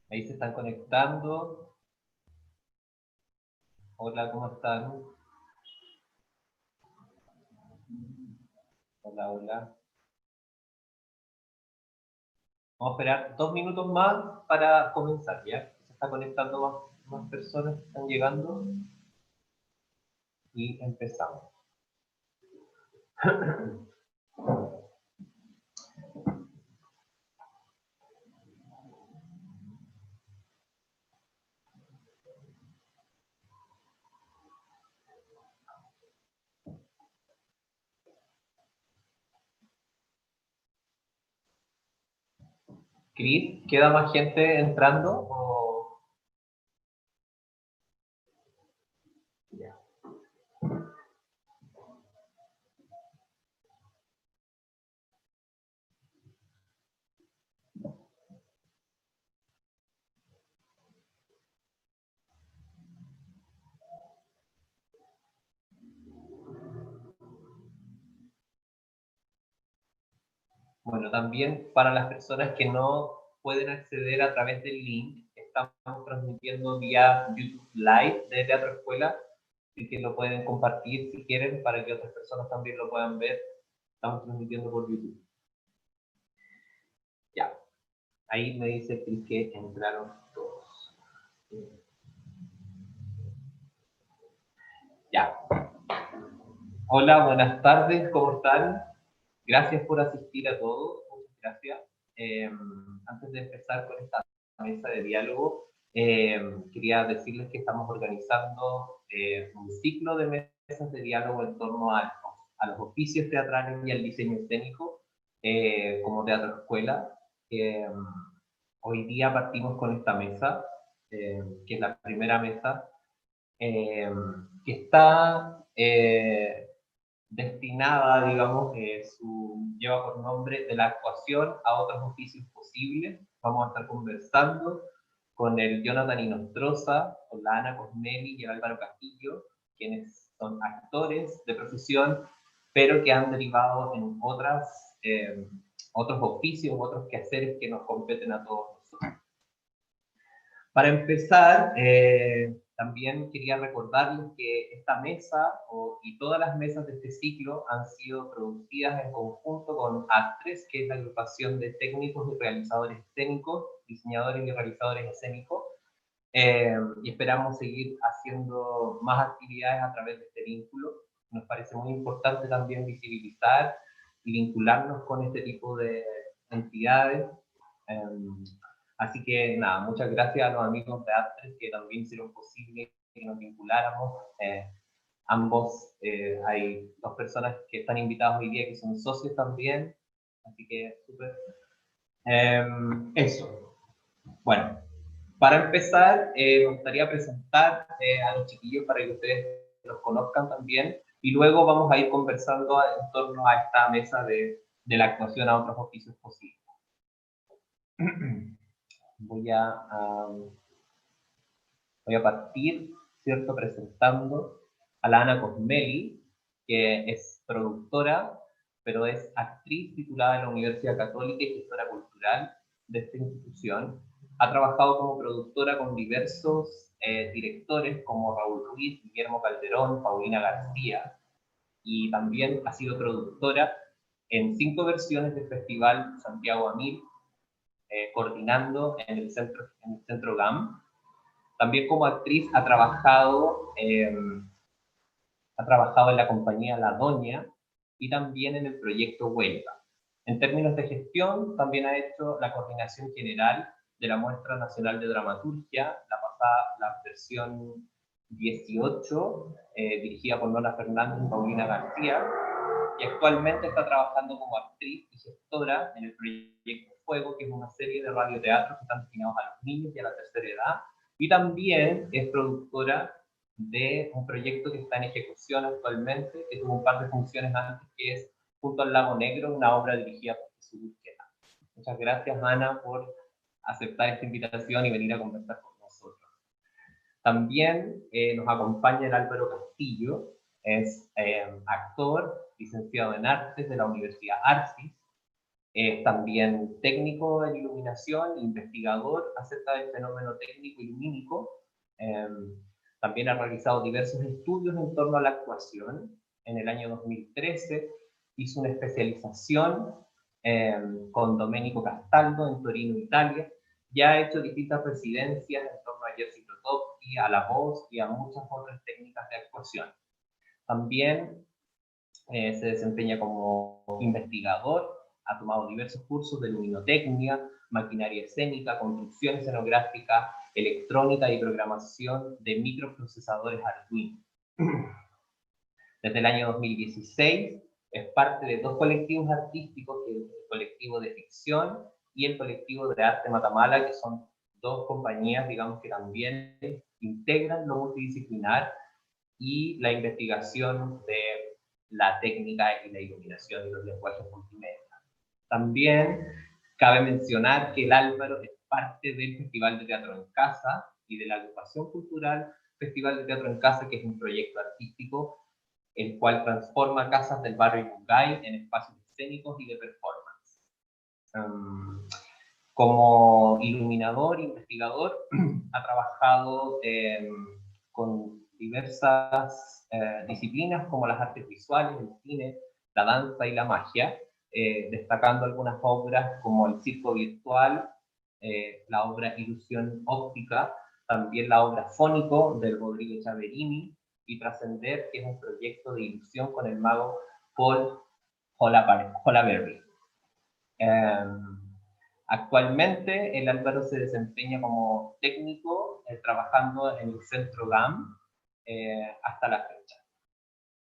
Ahí se están conectando. Hola, ¿cómo están? Hola, hola. Vamos a esperar 2 minutos más para comenzar, ¿ya? Se está conectando más personas que están llegando. Y empezamos. Cris, ¿queda más gente entrando? O... Ya. Bueno, también para las personas que no pueden acceder a través del link, estamos transmitiendo vía YouTube Live de Teatro Escuela, así que lo pueden compartir si quieren para que otras personas también lo puedan ver. Estamos transmitiendo por YouTube. Ya, ahí me dice que entraron todos. Ya. Hola, buenas tardes, ¿cómo están? Gracias por asistir a todos, muchas gracias. Antes de empezar con esta mesa de diálogo, quería decirles que estamos organizando un ciclo de mesas de diálogo en torno a los oficios teatrales y al diseño escénico como teatro escuela. Hoy día partimos con esta mesa, que es la primera mesa, que está destinada, digamos, lleva por nombre de la actuación a otros oficios posibles. Vamos a estar conversando con el Jonathan Inostroza, con la Ana Cosmeli y el Álvaro Castillo, quienes son actores de profesión, pero que han derivado en otros oficios, otros quehaceres que nos competen a todos nosotros. Para empezar, también quería recordarles que esta mesa y todas las mesas de este ciclo han sido producidas en conjunto con ASTRES, que es la agrupación de técnicos y realizadores escénicos, diseñadores y realizadores escénicos, y esperamos seguir haciendo más actividades a través de este vínculo. Nos parece muy importante también visibilizar y vincularnos con este tipo de entidades. Así que nada, muchas gracias a los amigos de Astres que también hicieron posible que nos vinculáramos. Ambos, hay 2 personas que están invitadas hoy día que son socios también, así que súper. Eso. Bueno, para empezar, me gustaría presentar a los chiquillos para que ustedes los conozcan también y luego vamos a ir conversando en torno a esta mesa de la actuación a otros oficios posibles. Voy a partir, ¿cierto?, presentando a la Ana Cosmeli, que es productora, pero es actriz titulada en la Universidad Católica y gestora cultural de esta institución. Ha trabajado como productora con diversos directores como Raúl Ruiz, Guillermo Calderón, Paulina García, y también ha sido productora en 5 versiones del Festival Santiago Amil, coordinando en el centro GAM. También como actriz ha trabajado en la compañía La Doña y también en el proyecto Huelga. En términos de gestión, también ha hecho la coordinación general de la Muestra Nacional de Dramaturgia, la versión 18, dirigida por Nora Fernández y Paulina García, y actualmente está trabajando como actriz y gestora en el proyecto Fuego, que es una serie de radioteatros que están destinados a los niños y a la tercera edad, y también es productora de un proyecto que está en ejecución actualmente, que tuvo un par de funciones antes, que es Junto al Lago Negro, una obra dirigida por Jesús Urquera. Muchas gracias, Ana, por aceptar esta invitación y venir a conversar con nosotros. También nos acompaña el Álvaro Castillo, es actor, licenciado en artes de la Universidad Arcis, es también técnico en iluminación, investigador acerca del fenómeno técnico y lumínico. También ha realizado diversos estudios en torno a la actuación. En el año 2013 hizo una especialización con Domenico Castaldo en Torino, Italia. Ya ha hecho distintas residencias en torno a Jerzy Grotowski, a la voz y a muchas otras técnicas de actuación. También se desempeña como investigador, ha tomado diversos cursos de luminotecnia, maquinaria escénica, construcción escenográfica, electrónica y programación de microprocesadores Arduino. Desde el año 2016 es parte de dos colectivos artísticos, que es el colectivo de ficción y el colectivo de arte Matamala, que son dos compañías, digamos, que también integran lo multidisciplinar y la investigación de la técnica y la iluminación y los lenguajes multimedia. También cabe mencionar que el Álvaro es parte del Festival de Teatro en Casa y de la agrupación cultural Festival de Teatro en Casa, que es un proyecto artístico el cual transforma casas del barrio Yungay en espacios escénicos y de performance. Como iluminador, investigador, ha trabajado con diversas disciplinas como las artes visuales, el cine, la danza y la magia, destacando algunas obras como el circo virtual, la obra Ilusión óptica, también la obra Fónico del Rodrigo Chaverini y Trascender, que es un proyecto de ilusión con el mago Paul Holaberry. Actualmente el Álvaro se desempeña como técnico trabajando en el Centro GAM hasta la fecha.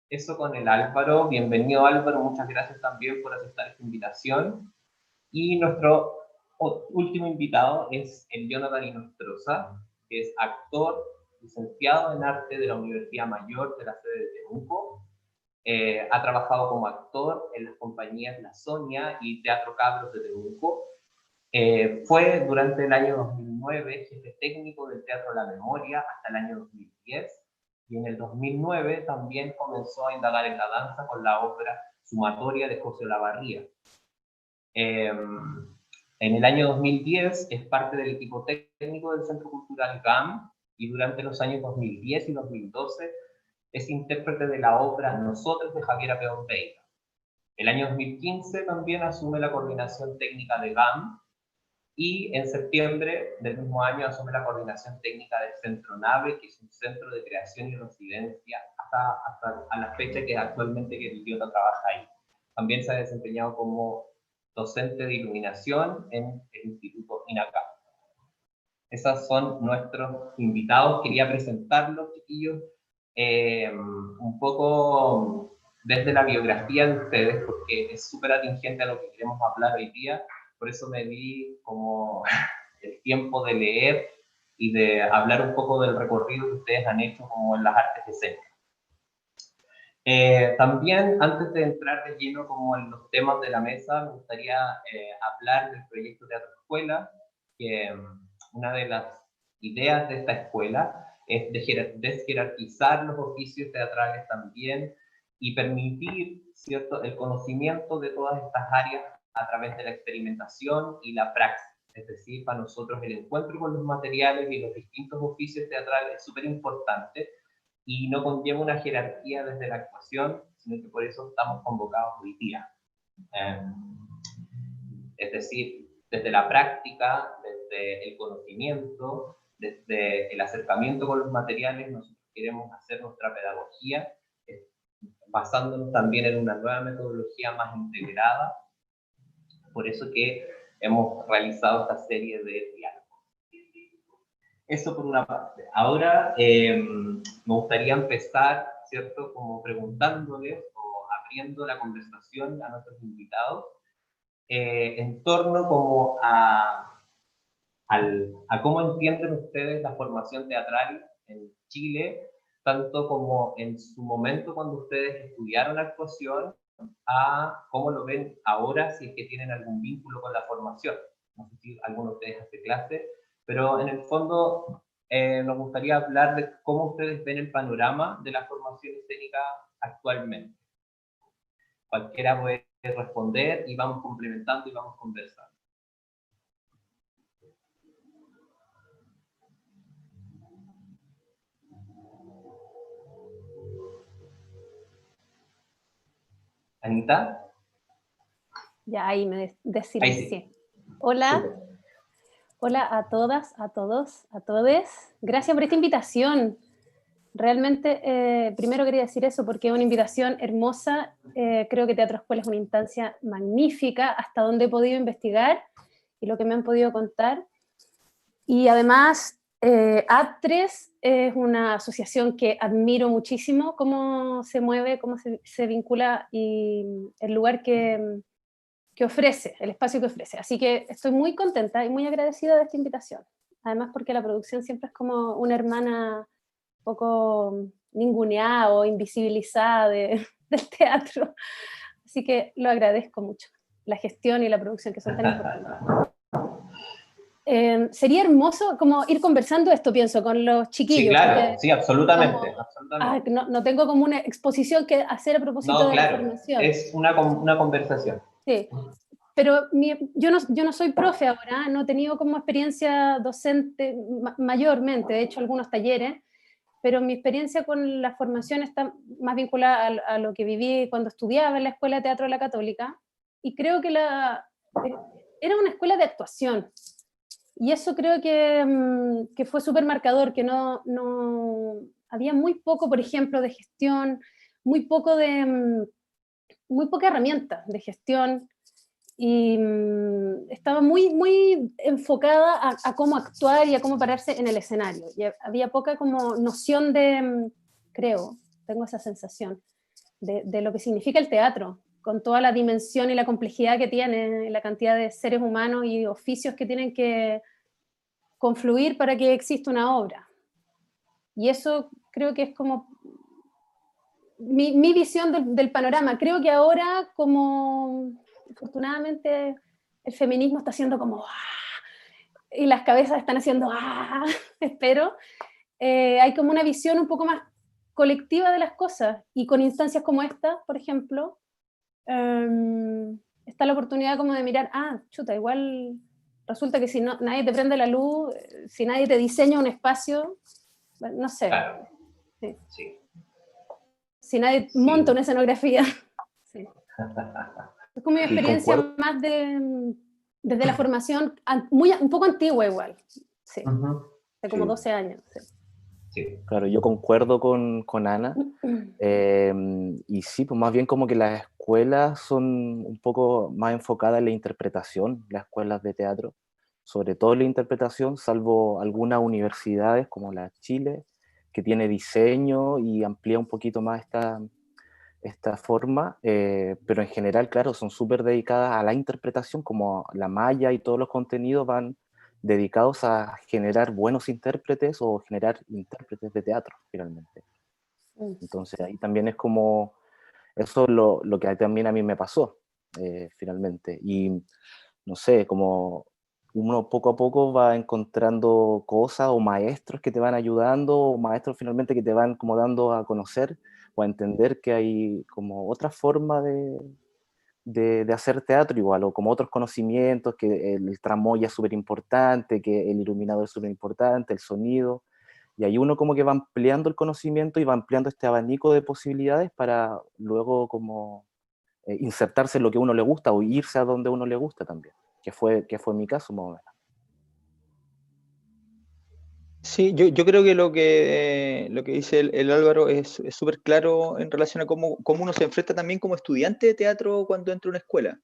Eso con el Álvaro. Bienvenido Álvaro, muchas gracias también por aceptar esta invitación. Y nuestro último invitado es el Jonathan Inostroza, que es actor, licenciado en arte de la Universidad Mayor de la sede de Temuco. Ha trabajado como actor en las compañías La Sonia y Teatro Cabros de Temuco. Fue durante el año 2009 jefe técnico del Teatro La Memoria hasta el año 2010 y en el 2009 también comenzó a indagar en la danza con la obra Sumatoria de José Olavarría. En el año 2010 es parte del equipo técnico del Centro Cultural GAM y durante los años 2010 y 2012 es intérprete de la obra Nosotros de Javiera Peón Veiga. El año 2015 también asume la coordinación técnica de GAM y en septiembre del mismo año asume la coordinación técnica del Centro Nave, que es un centro de creación y residencia hasta a la fecha que actualmente que el idiota trabaja ahí. También se ha desempeñado como docente de iluminación en el Instituto INACAP. Esos son nuestros invitados. Quería presentarlos, chiquillos, un poco desde la biografía de ustedes, porque es súper atingente a lo que queremos hablar hoy día. Por eso me di como el tiempo de leer y de hablar un poco del recorrido que ustedes han hecho como en las artes escénicas. También, antes de entrar de lleno como en los temas de la mesa, me gustaría hablar del proyecto Teatro Escuela, que una de las ideas de esta escuela es desjerarquizar los oficios teatrales también y permitir, ¿cierto?, el conocimiento de todas estas áreas a través de la experimentación y la praxis. Es decir, para nosotros el encuentro con los materiales y los distintos oficios teatrales es súper importante y no conlleva una jerarquía desde la actuación, sino que por eso estamos convocados hoy día. Es decir, desde la práctica, desde el conocimiento, desde el acercamiento con los materiales, nosotros queremos hacer nuestra pedagogía basándonos también en una nueva metodología más integrada. Por eso que hemos realizado esta serie de diálogos. Eso por una parte. Ahora me gustaría empezar, ¿cierto?, como preguntándoles o abriendo la conversación a nuestros invitados en torno como a cómo entienden ustedes la formación teatral en Chile, tanto como en su momento cuando ustedes estudiaron actuación, a cómo lo ven ahora, si es que tienen algún vínculo con la formación. No sé si alguno de ustedes hace clase, pero en el fondo nos gustaría hablar de cómo ustedes ven el panorama de la formación formación escénica actualmente. Cualquiera puede responder y vamos complementando y vamos conversando. Anita. Ya ahí me desilencié. Sí. Hola. Súper. Hola a todas, a todos, a todes. Gracias por esta invitación. Realmente, primero quería decir eso porque es una invitación hermosa. Creo que Teatro Escuela es una instancia magnífica hasta donde he podido investigar y lo que me han podido contar. Y además, AT3 es una asociación que admiro muchísimo, cómo se mueve, cómo se vincula y el lugar que ofrece, el espacio que ofrece. Así que estoy muy contenta y muy agradecida de esta invitación. Además porque la producción siempre es como una hermana un poco ninguneada o invisibilizada del teatro. Así que lo agradezco mucho, la gestión y la producción que son tan importantes. Sería hermoso como ir conversando esto, pienso, con los chiquillos. Sí, claro, sí, absolutamente. Como, absolutamente. No tengo como una exposición que hacer a propósito de la formación. Es una conversación. Sí, pero yo no soy profe ahora, no he tenido como experiencia docente mayormente, he hecho algunos talleres, pero mi experiencia con la formación está más vinculada a lo que viví cuando estudiaba en la Escuela de Teatro de la Católica, y creo que era una escuela de actuación, y eso creo que fue súper marcador, que no había muy poco, por ejemplo, de gestión, muy poca herramienta de gestión, y estaba muy enfocada a cómo actuar y a cómo pararse en el escenario. Y había poca como noción creo, tengo esa sensación, de lo que significa el teatro, con toda la dimensión y la complejidad que tiene, la cantidad de seres humanos y oficios que tienen que confluir para que exista una obra. Y eso creo que es como mi visión del panorama. Creo que ahora, como afortunadamente el feminismo está haciendo como y las cabezas están haciendo espero, hay como una visión un poco más colectiva de las cosas, y con instancias como esta, por ejemplo, está la oportunidad como de mirar, chuta, igual resulta que si nadie te prende la luz, si nadie te diseña un espacio, no sé. Claro. Sí. Sí. Si nadie monta una escenografía. Sí. Es como mi experiencia más desde la formación, un poco antigua igual. Sí. De como 12 años. Sí. Sí. Claro, yo concuerdo con Ana. Y sí, pues más bien como que las escuelas son un poco más enfocadas en la interpretación, las escuelas de teatro, sobre todo en la interpretación, salvo algunas universidades como la Chile, que tiene diseño y amplía un poquito más esta forma, pero en general, claro, son súper dedicadas a la interpretación, como la malla y todos los contenidos van dedicados a generar buenos intérpretes o generar intérpretes de teatro, finalmente. Entonces ahí también es como, eso es lo que también a mí me pasó, finalmente. Y no sé, como uno poco a poco va encontrando cosas o maestros que te van ayudando, o maestros finalmente que te van como dando a conocer o a entender que hay como otra forma de hacer teatro igual, o como otros conocimientos, que el tramoya es súper importante, que el iluminador es súper importante, el sonido, y ahí uno como que va ampliando el conocimiento y va ampliando este abanico de posibilidades para luego como insertarse en lo que a uno le gusta o irse a donde a uno le gusta también, que fue mi caso más o menos. Sí, yo creo que lo que dice el Álvaro es súper claro en relación a cómo uno se enfrenta también como estudiante de teatro cuando entra a una escuela.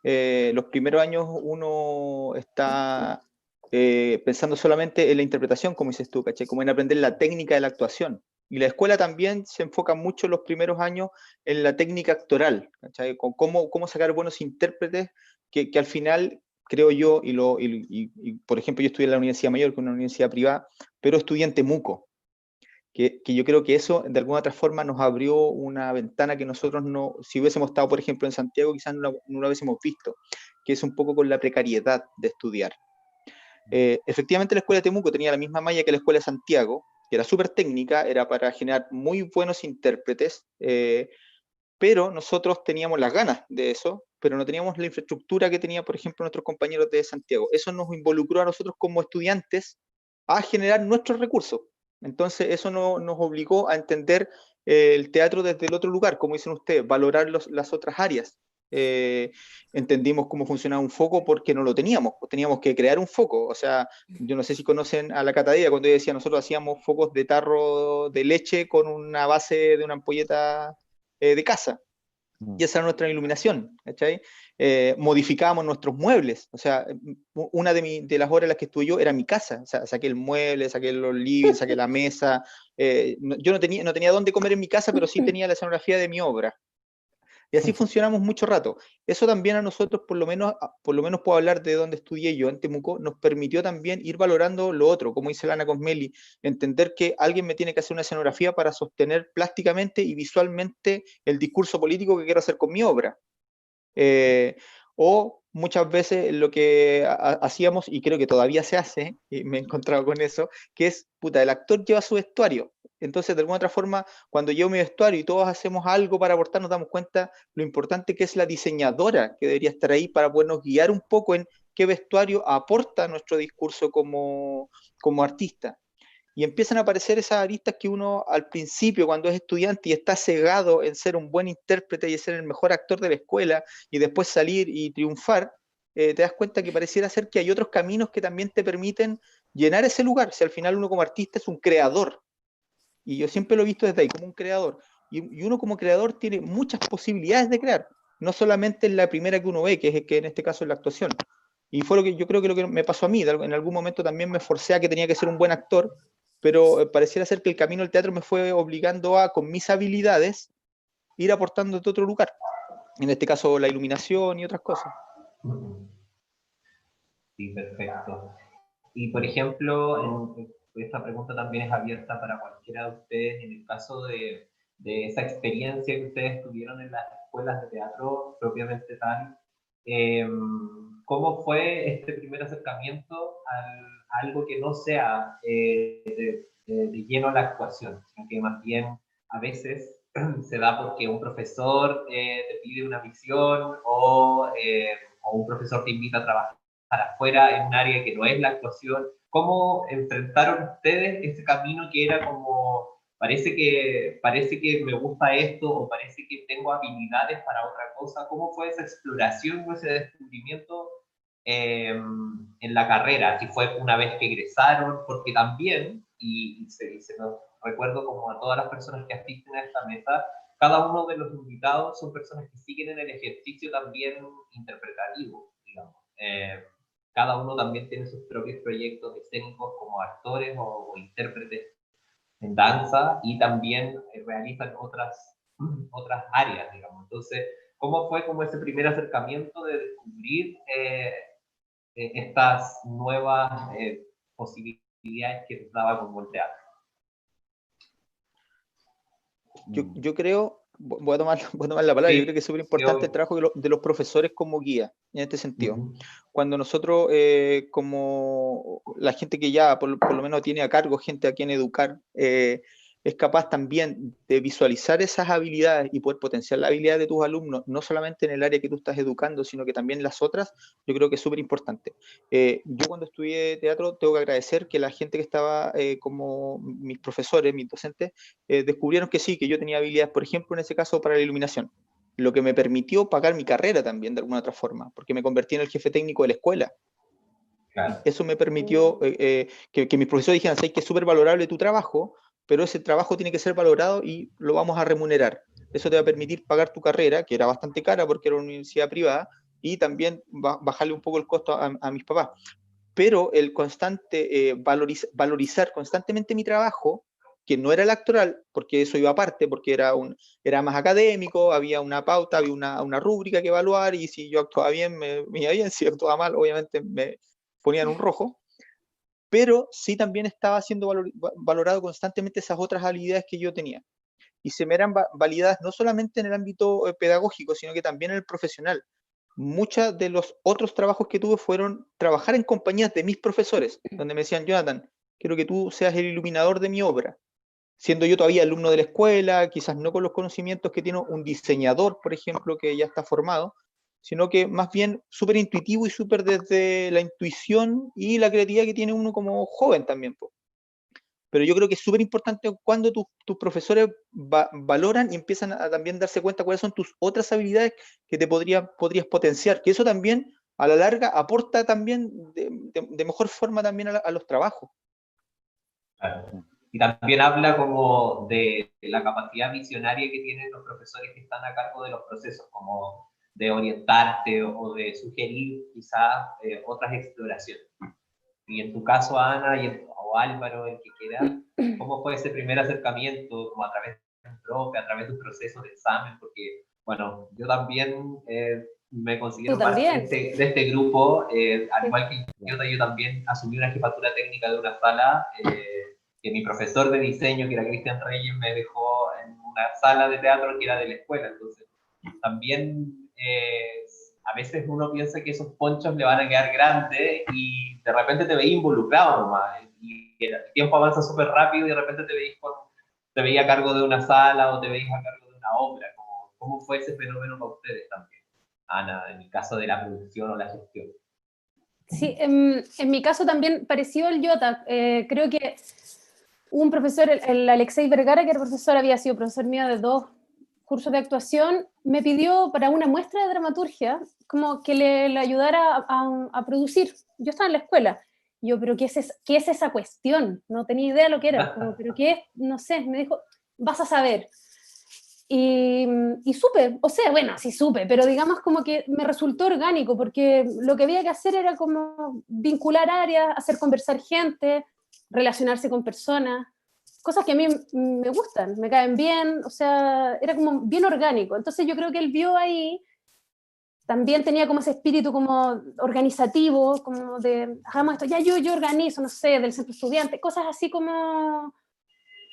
Los primeros años uno está pensando solamente en la interpretación, como dices tú, ¿cachai? Como en aprender la técnica de la actuación. Y la escuela también se enfoca mucho los primeros años en la técnica actoral, ¿cachai? Con cómo sacar buenos intérpretes que al final, creo yo, y por ejemplo yo estudié en la Universidad Mayor, que es una universidad privada, pero estudiante muco, que yo creo que eso de alguna otra forma nos abrió una ventana que nosotros no, si hubiésemos estado por ejemplo en Santiago, quizás no la hubiésemos visto, que es un poco con la precariedad de estudiar. Efectivamente la escuela de Temuco tenía la misma malla que la escuela de Santiago, que era súper técnica, era para generar muy buenos intérpretes, pero nosotros teníamos las ganas de eso, pero no teníamos la infraestructura que tenían, por ejemplo, nuestros compañeros de Santiago. Eso nos involucró a nosotros como estudiantes a generar nuestros recursos. Entonces, eso nos obligó a entender el teatro desde el otro lugar, como dicen ustedes, valorar las otras áreas. Entendimos cómo funcionaba un foco porque no lo teníamos, pues teníamos que crear un foco. O sea, yo no sé si conocen a la Catadía, cuando yo decía, nosotros hacíamos focos de tarro de leche con una base de una ampolleta de casa, y esa era nuestra iluminación, ¿cachai? Modificábamos nuestros muebles, o sea, una de las horas en las que estuve yo era mi casa, o sea, saqué el mueble, saqué los livings, saqué la mesa, yo no tenía dónde comer en mi casa, pero sí tenía la escenografía de mi obra. Y así funcionamos mucho rato. Eso también a nosotros, por lo menos puedo hablar de donde estudié yo, en Temuco, nos permitió también ir valorando lo otro, como dice Lana Cosmeli, entender que alguien me tiene que hacer una escenografía para sostener plásticamente y visualmente el discurso político que quiero hacer con mi obra. O muchas veces lo que hacíamos, y creo que todavía se hace, y me he encontrado con eso, que es, puta, el actor lleva su vestuario. Entonces, de alguna otra forma, cuando llevo mi vestuario y todos hacemos algo para aportar, nos damos cuenta lo importante que es la diseñadora que debería estar ahí para podernos guiar un poco en qué vestuario aporta nuestro discurso como artista. Y empiezan a aparecer esas aristas que uno al principio, cuando es estudiante y está cegado en ser un buen intérprete y en ser el mejor actor de la escuela, y después salir y triunfar, te das cuenta que pareciera ser que hay otros caminos que también te permiten llenar ese lugar. Si al final uno como artista es un creador, y yo siempre lo he visto desde ahí, como un creador, y uno como creador tiene muchas posibilidades de crear, no solamente en la primera que uno ve, que en este caso es la actuación. Y fue lo que yo creo que lo que me pasó a mí. En algún momento también me forcé a que tenía que ser un buen actor, pero pareciera ser que el camino del teatro me fue obligando a, con mis habilidades, ir aportando de otro lugar. En este caso, la iluminación y otras cosas. Sí, perfecto. Y por ejemplo, esta pregunta también es abierta para cualquiera de ustedes, en el caso de esa experiencia que ustedes tuvieron en las escuelas de teatro propiamente tal, ¿cómo fue este primer acercamiento a algo que no sea de lleno la actuación, sino que más bien a veces se da porque un profesor te pide una visión o un profesor te invita a trabajar afuera en un área que no es la actuación? ¿Cómo enfrentaron ustedes ese camino que era como, parece que me gusta esto o parece que tengo habilidades para otra cosa? ¿Cómo fue esa exploración o ese descubrimiento en la carrera? Si fue una vez que egresaron, porque también, y se nos recuerdo como a todas las personas que asisten a esta mesa, cada uno de los invitados son personas que siguen en el ejercicio también interpretativo, digamos. Cada uno también tiene sus propios proyectos escénicos como actores o intérpretes en danza y también realizan otras áreas, digamos. Entonces, ¿cómo fue como ese primer acercamiento de descubrir estas nuevas posibilidades que nos daba como el teatro? Yo creo, voy a tomar la palabra, Sí, yo creo que es súper importante el trabajo de los profesores como guía, en este sentido. Cuando nosotros, como la gente que ya por lo menos tiene a cargo gente a quien educar, es capaz también de visualizar esas habilidades y poder potenciar la habilidad de tus alumnos, no solamente en el área que tú estás educando, sino que también las otras, yo creo que es súper importante. Yo cuando estudié teatro tengo que agradecer que la gente que estaba como mis profesores, mis docentes, descubrieron que sí, que yo tenía habilidades, por ejemplo, en ese caso para la iluminación, lo que me permitió pagar mi carrera también de alguna otra forma, porque me convertí en el jefe técnico de la escuela. Claro. Eso me permitió que mis profesores dijeran, ¿sabes que es súper valorable tu trabajo? Pero ese trabajo tiene que ser valorado y lo vamos a remunerar. Eso te va a permitir pagar tu carrera, que era bastante cara porque era una universidad privada, y también bajarle un poco el costo a mis papás. Pero el constante valorizar constantemente mi trabajo, que no era el actoral, porque eso iba aparte, porque era más académico, había una pauta, había una rúbrica que evaluar, y si yo actuaba bien, me iba bien, si actuaba mal, obviamente me ponían un rojo, pero sí también estaba siendo valorado constantemente esas otras habilidades que yo tenía. Y se me eran validadas no solamente en el ámbito pedagógico, sino que también en el profesional. Muchos de los otros trabajos que tuve fueron trabajar en compañías de mis profesores, donde me decían, Jonathan, quiero que tú seas el iluminador de mi obra. Siendo yo todavía alumno de la escuela, quizás no con los conocimientos que tiene un diseñador, por ejemplo, que ya está formado, sino que más bien súper intuitivo y súper desde la intuición y la creatividad que tiene uno como joven también, po. Pero yo creo que es súper importante cuando tus profesores valoran y empiezan a también darse cuenta cuáles son tus otras habilidades que te podrías potenciar, que eso también a la larga aporta también de mejor forma también a los trabajos. Claro. Y también habla como de la capacidad visionaria que tienen los profesores que están a cargo de los procesos, como de orientarte o de sugerir quizás otras exploraciones. Y en tu caso, Ana, o Álvaro, el que quiera, ¿cómo fue ese primer acercamiento, como a través de un profe, a través de un proceso de examen? Porque, bueno, yo también me considero Tú parte también. de este grupo, al igual que yo también asumí una jefatura técnica de una sala, que mi profesor de diseño, que era Cristian Reyes, me dejó en una sala de teatro que era de la escuela. Entonces, también a veces uno piensa que esos ponchos le van a quedar grandes y de repente te veis involucrado nomás. Y el tiempo avanza súper rápido y de repente te veis a cargo de una sala o te veis a cargo de una obra. ¿Cómo fue ese fenómeno para ustedes también, Ana, en el caso de la producción o la gestión? Sí, en mi caso también parecido al Jota. Creo que un profesor, el Alexei Vergara, que era profesor, había sido profesor mío de 2 cursos de actuación, me pidió para una muestra de dramaturgia como que le ayudara a producir. Yo estaba en la escuela. Yo, pero ¿qué es esa cuestión? No tenía idea lo que era. Como, pero ¿qué es? No sé. Me dijo, vas a saber. Y supe, o sea, bueno, sí supe, pero digamos como que me resultó orgánico, porque lo que había que hacer era como vincular áreas, hacer conversar gente, relacionarse con personas, cosas que a mí me gustan, me caen bien, o sea, era como bien orgánico. Entonces yo creo que él vio ahí, también tenía como ese espíritu como organizativo, como de, hagamos esto, ya yo organizo, no sé, del centro estudiante, cosas así como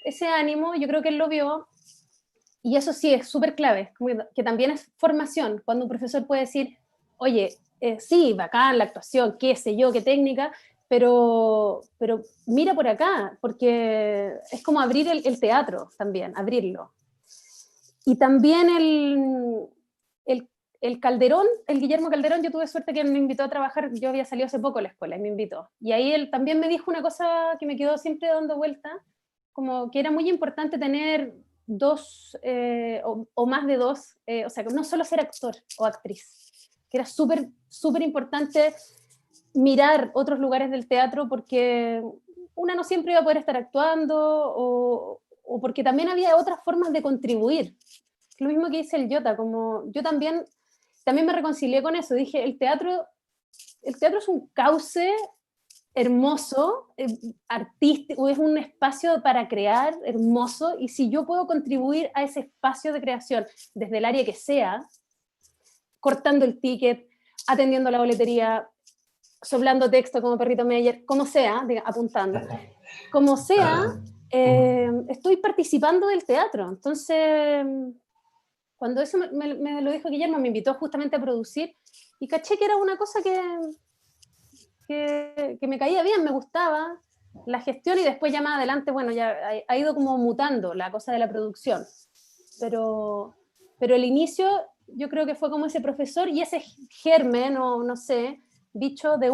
ese ánimo, yo creo que él lo vio. Y eso sí es súper clave, que también es formación, cuando un profesor puede decir, oye, sí, bacán la actuación, qué sé yo, qué técnica, pero mira por acá, porque es como abrir el teatro también, abrirlo. Y también el Calderón, el Guillermo Calderón, yo tuve suerte que él me invitó a trabajar, yo había salido hace poco de la escuela y me invitó. Y ahí él también me dijo una cosa que me quedó siempre dando vuelta, como que era muy importante tener 2 o más de 2, o sea, no solo ser actor o actriz, que era súper, súper importante mirar otros lugares del teatro porque una no siempre iba a poder estar actuando o porque también había otras formas de contribuir. Lo mismo que dice el Jota, como yo también me reconcilié con eso, dije, el teatro es un cauce hermoso, artístico, es un espacio para crear hermoso, y si yo puedo contribuir a ese espacio de creación desde el área que sea, cortando el ticket, atendiendo la boletería, soplando texto como Perrito Meyer, como sea, apuntando, como sea, estoy participando del teatro. Entonces, cuando eso me lo dijo Guillermo, me invitó justamente a producir y caché que era una cosa que me caía bien, me gustaba la gestión, y después ya más adelante, bueno, ya ha ido como mutando la cosa de la producción. Pero el inicio yo creo que fue como ese profesor y ese germen, o no sé, bicho del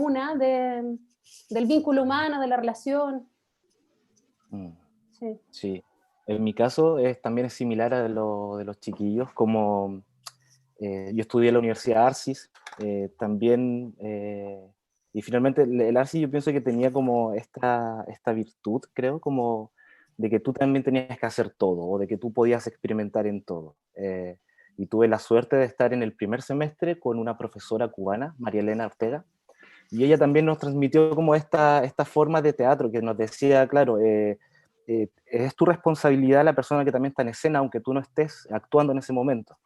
vínculo humano, de la relación. Sí. Sí. En mi caso también es similar a lo de los chiquillos, como yo estudié en la Universidad Arcis, también, y finalmente el Arcis yo pienso que tenía como esta virtud, creo, como de que tú también tenías que hacer todo, o de que tú podías experimentar en todo. Y tuve la suerte de estar en el primer semestre con una profesora cubana, María Elena Ortega, y ella también nos transmitió como esta forma de teatro, que nos decía, claro, es tu responsabilidad la persona que también está en escena, aunque tú no estés actuando en ese momento.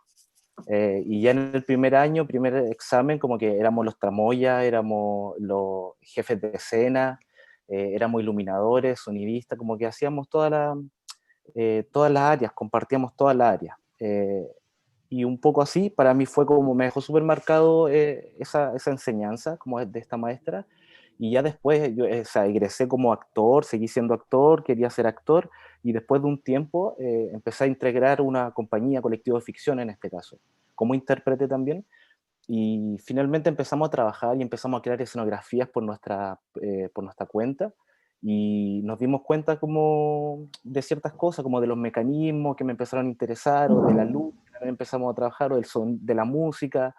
Y ya en el primer año, primer examen, como que éramos los tramoyas, éramos los jefes de escena, éramos iluminadores, sonidistas, como que hacíamos todas las áreas, compartíamos todas las áreas. Y un poco así, para mí fue como, me dejó súper marcado esa enseñanza como de esta maestra, y ya después yo o sea, egresé como actor, seguí siendo actor, quería ser actor, y después de un tiempo empecé a integrar una compañía, colectivo de ficción en este caso, como intérprete también, y finalmente empezamos a trabajar y empezamos a crear escenografías por nuestra cuenta, y nos dimos cuenta como de ciertas cosas, como de los mecanismos que me empezaron a interesar, o de la luz que también empezamos a trabajar, o de la música,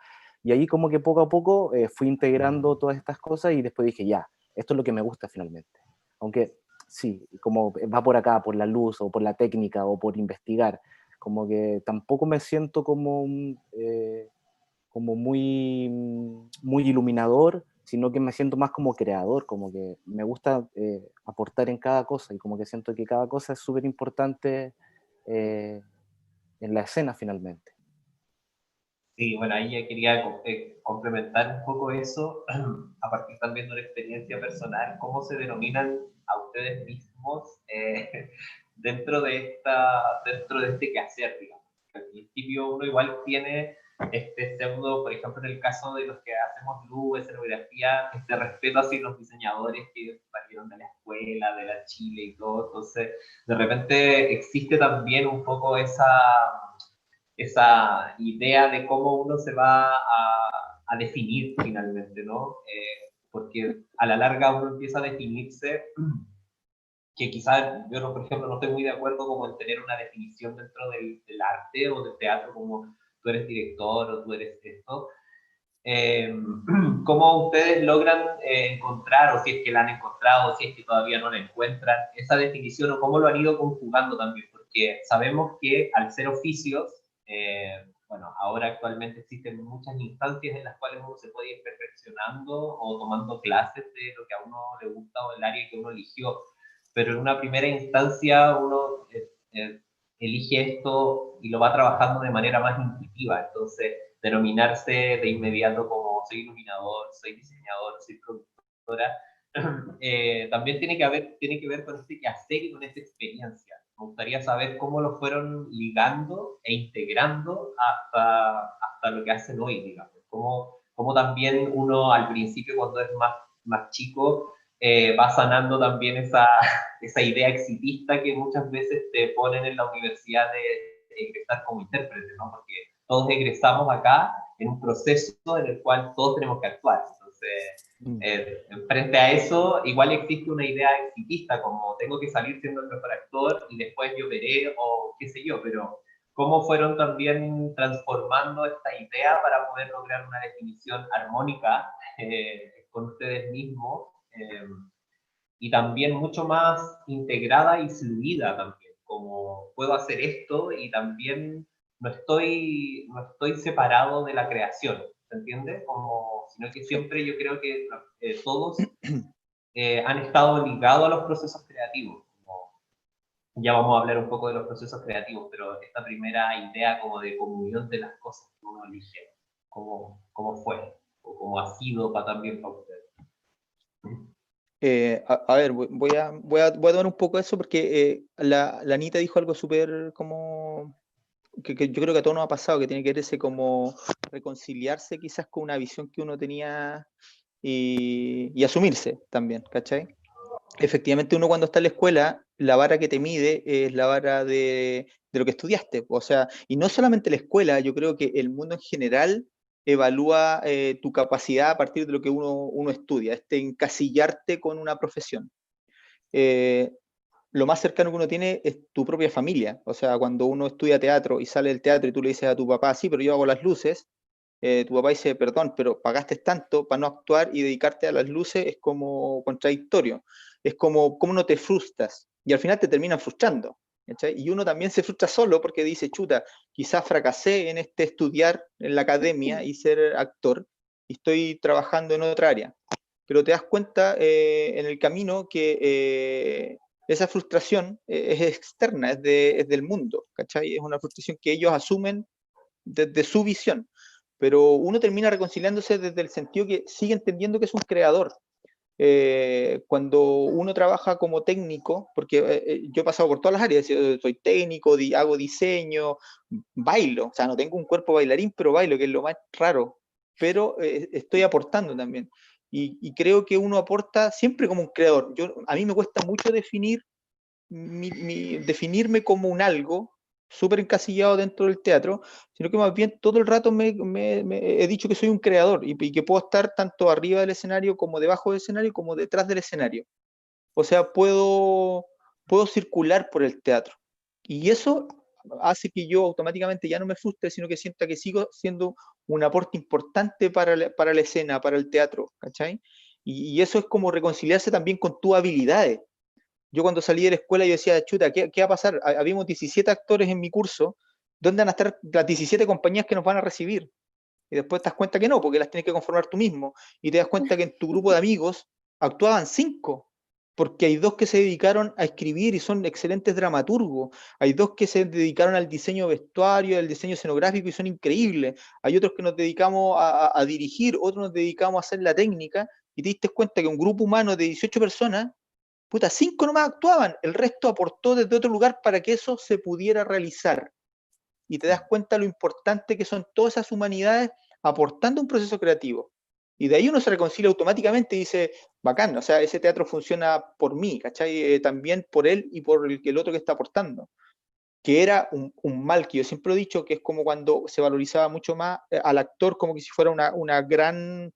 y ahí como que poco a poco fui integrando todas estas cosas, y después dije, ya, esto es lo que me gusta finalmente. Aunque sí, como va por acá, por la luz, o por la técnica, o por investigar, como que tampoco me siento como muy, muy iluminador, sino que me siento más como creador, como que me gusta aportar en cada cosa, y como que siento que cada cosa es súper importante eh, en la escena finalmente. Sí, bueno, ahí ya quería complementar un poco eso, a partir también de una experiencia personal, cómo se denominan a ustedes mismos dentro de este quehacer, digamos. Al principio uno igual tiene este pseudo, por ejemplo, en el caso de los que hacemos luz, escenografía, este respeto hacia los diseñadores que salieron de la escuela, de la Chile y todo, entonces de repente existe también un poco esa idea de cómo uno se va a definir finalmente, ¿no? Porque a la larga uno empieza a definirse, que quizás yo, no, por ejemplo, no estoy muy de acuerdo como en tener una definición dentro del arte o del teatro, como tú eres director o tú eres esto. Eh, ¿Cómo ustedes logran encontrar, o si es que la han encontrado, o si es que todavía no la encuentran, esa definición, o cómo lo han ido conjugando también? Porque sabemos que al ser oficios, bueno, ahora actualmente existen muchas instancias en las cuales uno se puede ir perfeccionando o tomando clases de lo que a uno le gusta o el área que uno eligió, pero en una primera instancia uno elige esto y lo va trabajando de manera más intuitiva, entonces denominarse de inmediato como soy iluminador, soy diseñador, soy productora, también tiene que ver con este quehacer y con esta experiencia. Me gustaría saber cómo lo fueron ligando e integrando hasta lo que hacen hoy, digamos. Cómo también uno al principio, cuando es más chico, va sanando también esa idea exitista que muchas veces te ponen en la universidad de ingresar como intérprete, ¿no? Porque todos egresamos acá en un proceso en el cual todos tenemos que actuar. Entonces, frente a eso, igual existe una idea exitista, como tengo que salir siendo el mejor actor y después yo veré, o qué sé yo, pero cómo fueron también transformando esta idea para poder lograr una definición armónica con ustedes mismos, y también mucho más integrada y fluida también, como puedo hacer esto y también no estoy separado de la creación, ¿se entiende? Como, sino que siempre yo creo que todos han estado ligados a los procesos creativos. Como, ya vamos a hablar un poco de los procesos creativos, pero esta primera idea como de comunión de las cosas que uno elige, cómo fue, o cómo ha sido también para usted. A ver, voy a tomar un poco eso porque la Anita dijo algo súper como que yo creo que a todos nos ha pasado, que tiene que ver ese como reconciliarse quizás con una visión que uno tenía y asumirse también, ¿cachai? Efectivamente, uno cuando está en la escuela, la vara que te mide es la vara de lo que estudiaste. O sea, y no solamente la escuela, yo creo que el mundo en general evalúa tu capacidad a partir de lo que uno estudia, encasillarte con una profesión. Lo más cercano que uno tiene es tu propia familia. O sea, cuando uno estudia teatro y sale del teatro y tú le dices a tu papá, sí, pero yo hago las luces, tu papá dice, perdón, pero pagaste tanto para no actuar y dedicarte a las luces, es como contradictorio. Es como, ¿cómo no te frustras? Y al final te terminan frustrando. ¿Cachai? Y uno también se frustra solo porque dice, chuta, quizás fracasé en estudiar en la academia y ser actor, y estoy trabajando en otra área. Pero te das cuenta en el camino que esa frustración es externa, es del mundo, ¿cachai? Es una frustración que ellos asumen desde su visión, pero uno termina reconciliándose desde el sentido que sigue entendiendo que es un creador. Cuando uno trabaja como técnico, porque yo he pasado por todas las áreas, soy técnico, hago diseño, bailo, o sea, no tengo un cuerpo bailarín, pero bailo, que es lo más raro, pero estoy aportando también. y creo que uno aporta siempre como un creador. A mí me cuesta mucho definirme como un algo súper encasillado dentro del teatro, sino que más bien todo el rato me he dicho que soy un creador y que puedo estar tanto arriba del escenario como debajo del escenario como detrás del escenario. O sea, puedo circular por el teatro. Y eso hace que yo automáticamente ya no me frustre, sino que sienta que sigo siendo un aporte importante para la escena, para el teatro, ¿cachai? Y eso es como reconciliarse también con tus habilidades. Yo cuando salí de la escuela yo decía, chuta, ¿qué va a pasar? Habíamos 17 actores en mi curso, ¿dónde van a estar las 17 compañías que nos van a recibir? Y después te das cuenta que no, porque las tienes que conformar tú mismo. Y te das cuenta que en tu grupo de amigos actuaban 5, porque hay 2 que se dedicaron a escribir y son excelentes dramaturgos. Hay 2 que se dedicaron al diseño vestuario, al diseño escenográfico y son increíbles. Hay otros que nos dedicamos a dirigir, otros nos dedicamos a hacer la técnica. Y te diste cuenta que un grupo humano de 18 personas, puta, 5 nomás actuaban, el resto aportó desde otro lugar para que eso se pudiera realizar. Y te das cuenta lo importante que son todas esas humanidades aportando un proceso creativo. Y de ahí uno se reconcilia automáticamente y dice, bacán, o sea, ese teatro funciona por mí, ¿cachai? También por él y por el otro que está aportando. Que era un mal que yo siempre he dicho, que es como cuando se valorizaba mucho más al actor como que si fuera una gran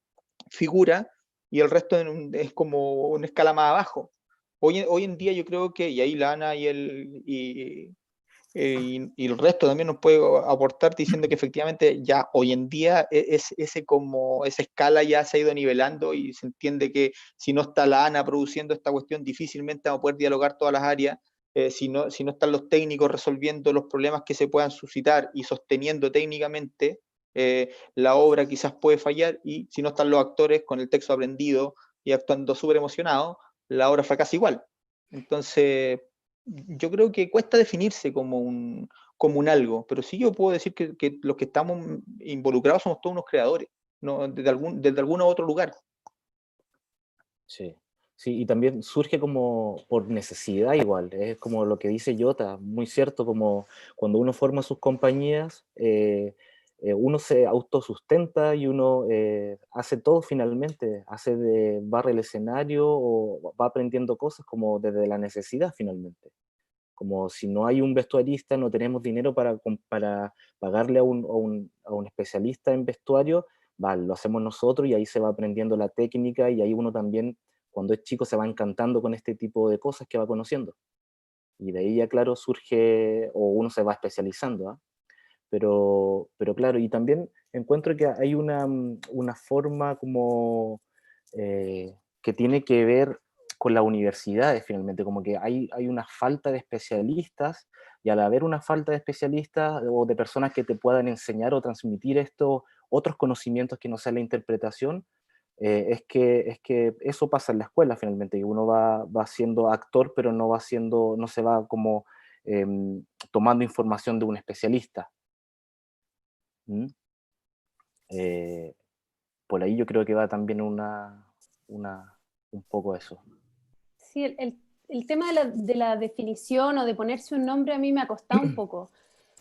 figura y el resto es como una escala más abajo. Hoy en día yo creo que, y ahí Lana y el resto también nos puede aportar diciendo que efectivamente ya hoy en día esa escala ya se ha ido nivelando y se entiende que si no está la ANA produciendo esta cuestión, difícilmente vamos a poder dialogar todas las áreas. Si no están los técnicos resolviendo los problemas que se puedan suscitar y sosteniendo técnicamente, la obra quizás puede fallar, y si no están los actores con el texto aprendido y actuando súper emocionados, la obra fracasa igual. Entonces, yo creo que cuesta definirse como un algo, pero sí yo puedo decir que los que estamos involucrados somos todos unos creadores, ¿no? desde algún otro lugar. Sí. Sí, y también surge como por necesidad igual, es como lo que dice Jota, muy cierto, como cuando uno forma sus compañías, uno se autosustenta y uno hace todo finalmente, barre el escenario o va aprendiendo cosas como desde la necesidad finalmente. Como si no hay un vestuarista, no tenemos dinero para pagarle a un especialista en vestuario, vale, lo hacemos nosotros y ahí se va aprendiendo la técnica y ahí uno también, cuando es chico, se va encantando con este tipo de cosas que va conociendo. Y de ahí ya, claro, surge, o uno se va especializando, ¿ah? Pero claro, y también encuentro que hay una forma como que tiene que ver con las universidades finalmente, como que hay una falta de especialistas, y al haber una falta de especialistas o de personas que te puedan enseñar o transmitir estos otros conocimientos que no sea la interpretación, es que eso pasa en la escuela finalmente, y uno va siendo actor, pero no se va como tomando información de un especialista. ¿Mm? Por ahí yo creo que va también un poco eso. Sí, el tema de la definición o de ponerse un nombre a mí me ha costado un poco.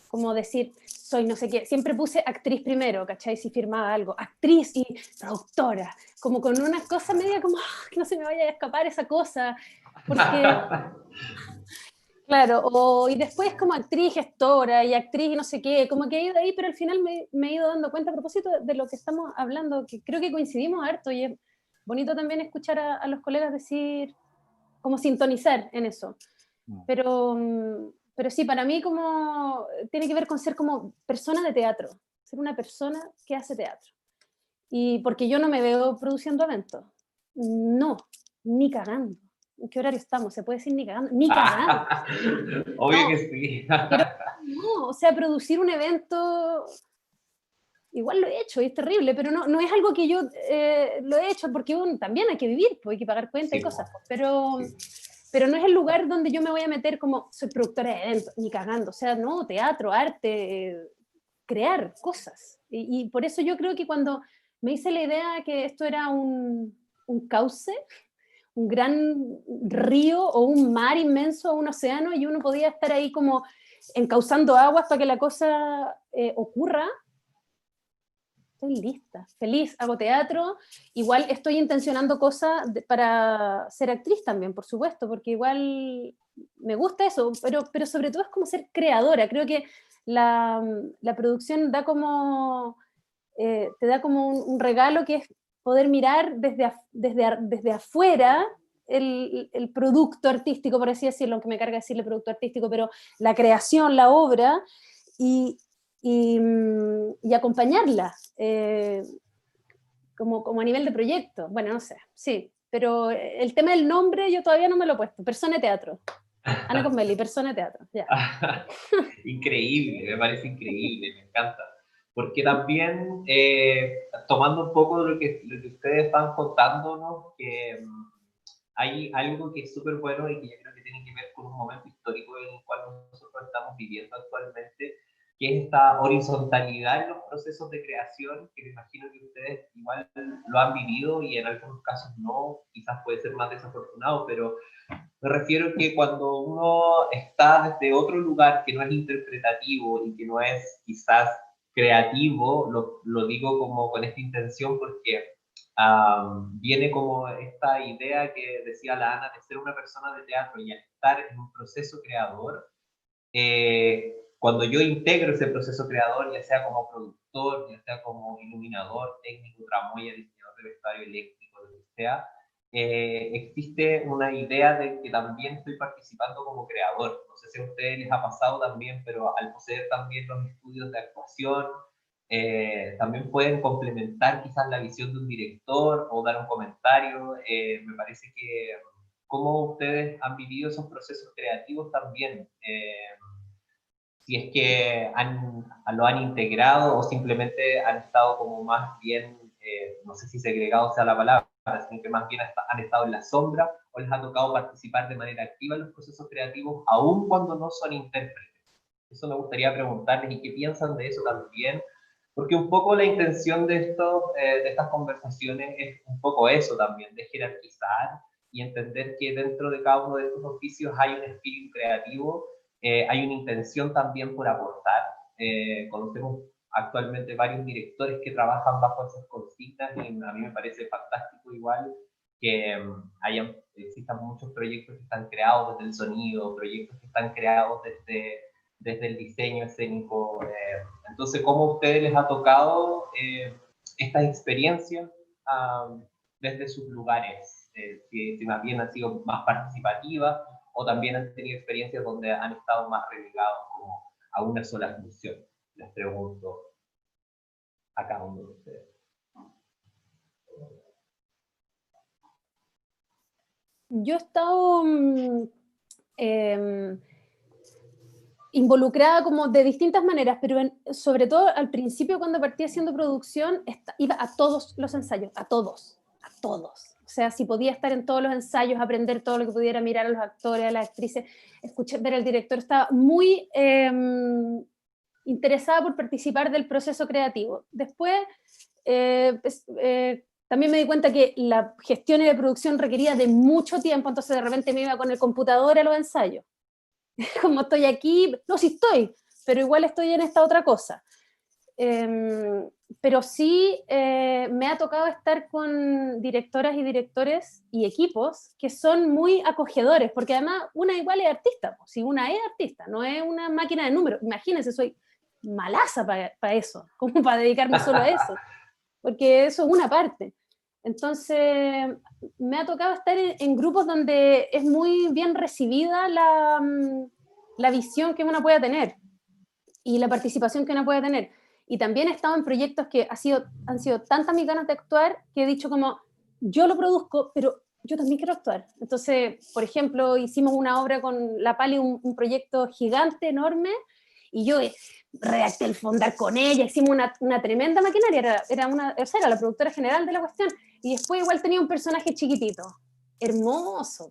Como decir, soy no sé qué, siempre puse actriz primero, ¿cachai? Si firmaba algo, actriz y productora, como con una cosa media como, que no se me vaya a escapar esa cosa, porque, claro, y después como actriz, gestora y actriz y no sé qué, como que he ido ahí, pero al final me he ido dando cuenta a propósito de lo que estamos hablando, que creo que coincidimos harto, y es bonito también escuchar a los colegas decir, como sintonizar en eso. Pero sí, para mí como tiene que ver con ser como persona de teatro, ser una persona que hace teatro. Y porque yo no me veo produciendo eventos. No, ni cagando. ¿En qué horario estamos? ¿Se puede decir ni cagando? Ni cagando. Obvio No, que sí. pero no, o sea, producir un evento, igual lo he hecho y es terrible, pero no es algo que yo lo he hecho porque también hay que vivir, pues hay que pagar cuentas y cosas, pero no es el lugar donde yo me voy a meter como soy productora de eventos, ni cagando, o sea, no, teatro, arte, crear cosas. Y por eso yo creo que cuando me hice la idea que esto era un cauce, un gran río o un mar inmenso, un océano, y uno podía estar ahí como encauzando aguas para que la cosa ocurra, estoy lista, feliz, hago teatro, igual estoy intencionando cosas para ser actriz también, por supuesto, porque igual me gusta eso, pero sobre todo es como ser creadora. Creo que la producción da como, te da como un regalo que es poder mirar desde afuera el producto artístico, por así decirlo, aunque me carga decirle producto artístico, pero la creación, la obra, y acompañarla, como a nivel de proyecto. Bueno, no sé, sí, pero el tema del nombre yo todavía no me lo he puesto. Persona de teatro. Ana Cosmeli, persona de teatro, ya. Increíble, me parece increíble, me encanta. Porque también, tomando un poco lo que ustedes están contándonos, que hay algo que es súper bueno y que yo creo que tiene que ver con un momento histórico en el cual nosotros estamos viviendo actualmente, que es esta horizontalidad en los procesos de creación, que me imagino que ustedes igual lo han vivido y en algunos casos no, quizás puede ser más desafortunado, pero me refiero que cuando uno está desde otro lugar que no es interpretativo y que no es quizás creativo, lo digo como con esta intención porque viene como esta idea que decía la Ana de ser una persona de teatro y al estar en un proceso creador, cuando yo integro ese proceso creador, ya sea como productor, ya sea como iluminador, técnico, tramoya, diseñador de vestuario eléctrico, lo que sea, existe una idea de que también estoy participando como creador. No sé si a ustedes les ha pasado también, pero al poseer también los estudios de actuación, también pueden complementar quizás la visión de un director o dar un comentario. Me parece que cómo ustedes han vivido esos procesos creativos también. Si es que lo han integrado o simplemente han estado como más bien, no sé si segregado sea la palabra, sino que más bien han estado en la sombra o les ha tocado participar de manera activa en los procesos creativos, aun cuando no son intérpretes. Eso me gustaría preguntarles y qué piensan de eso también, porque un poco la intención de estas conversaciones es un poco eso también, de jerarquizar y entender que dentro de cada uno de estos oficios hay un espíritu creativo, hay una intención también por aportar. Conocemos actualmente varios directores que trabajan bajo esas consignas y a mí me parece fantástico igual que existan muchos proyectos que están creados desde el sonido, proyectos que están creados desde el diseño escénico. Entonces, ¿cómo a ustedes les ha tocado estas experiencias desde sus lugares? Si más bien han sido más participativas o también han tenido experiencias donde han estado más relegados como a una sola función. Les pregunto a cada uno de ustedes. Yo he estado involucrada como de distintas maneras, pero sobre todo al principio cuando partí haciendo producción, iba a todos los ensayos, a todos. O sea, si podía estar en todos los ensayos, aprender todo lo que pudiera, mirar a los actores, a las actrices, escuchar, ver al director, estaba muy interesada por participar del proceso creativo. Después, también me di cuenta que la gestión y la producción requería de mucho tiempo, entonces de repente me iba con el computador a los ensayos. Como estoy aquí, no, sí estoy, pero igual estoy en esta otra cosa. Pero sí me ha tocado estar con directoras y directores y equipos que son muy acogedores, porque además una igual es artista, pues, si una es artista, no es una máquina de números. Imagínense, soy malaza para eso, como para dedicarme solo a eso, porque eso es una parte. Entonces, me ha tocado estar en grupos donde es muy bien recibida la visión que uno pueda tener y la participación que uno pueda tener. Y también he estado en proyectos que han sido tantas mis ganas de actuar que he dicho como, yo lo produzco, pero yo también quiero actuar. Entonces, por ejemplo, hicimos una obra con la Pali, un proyecto gigante, enorme, y yo redacté el fondar con ella, hicimos una tremenda maquinaria, era la productora general de la cuestión, y después igual tenía un personaje chiquitito. Hermoso.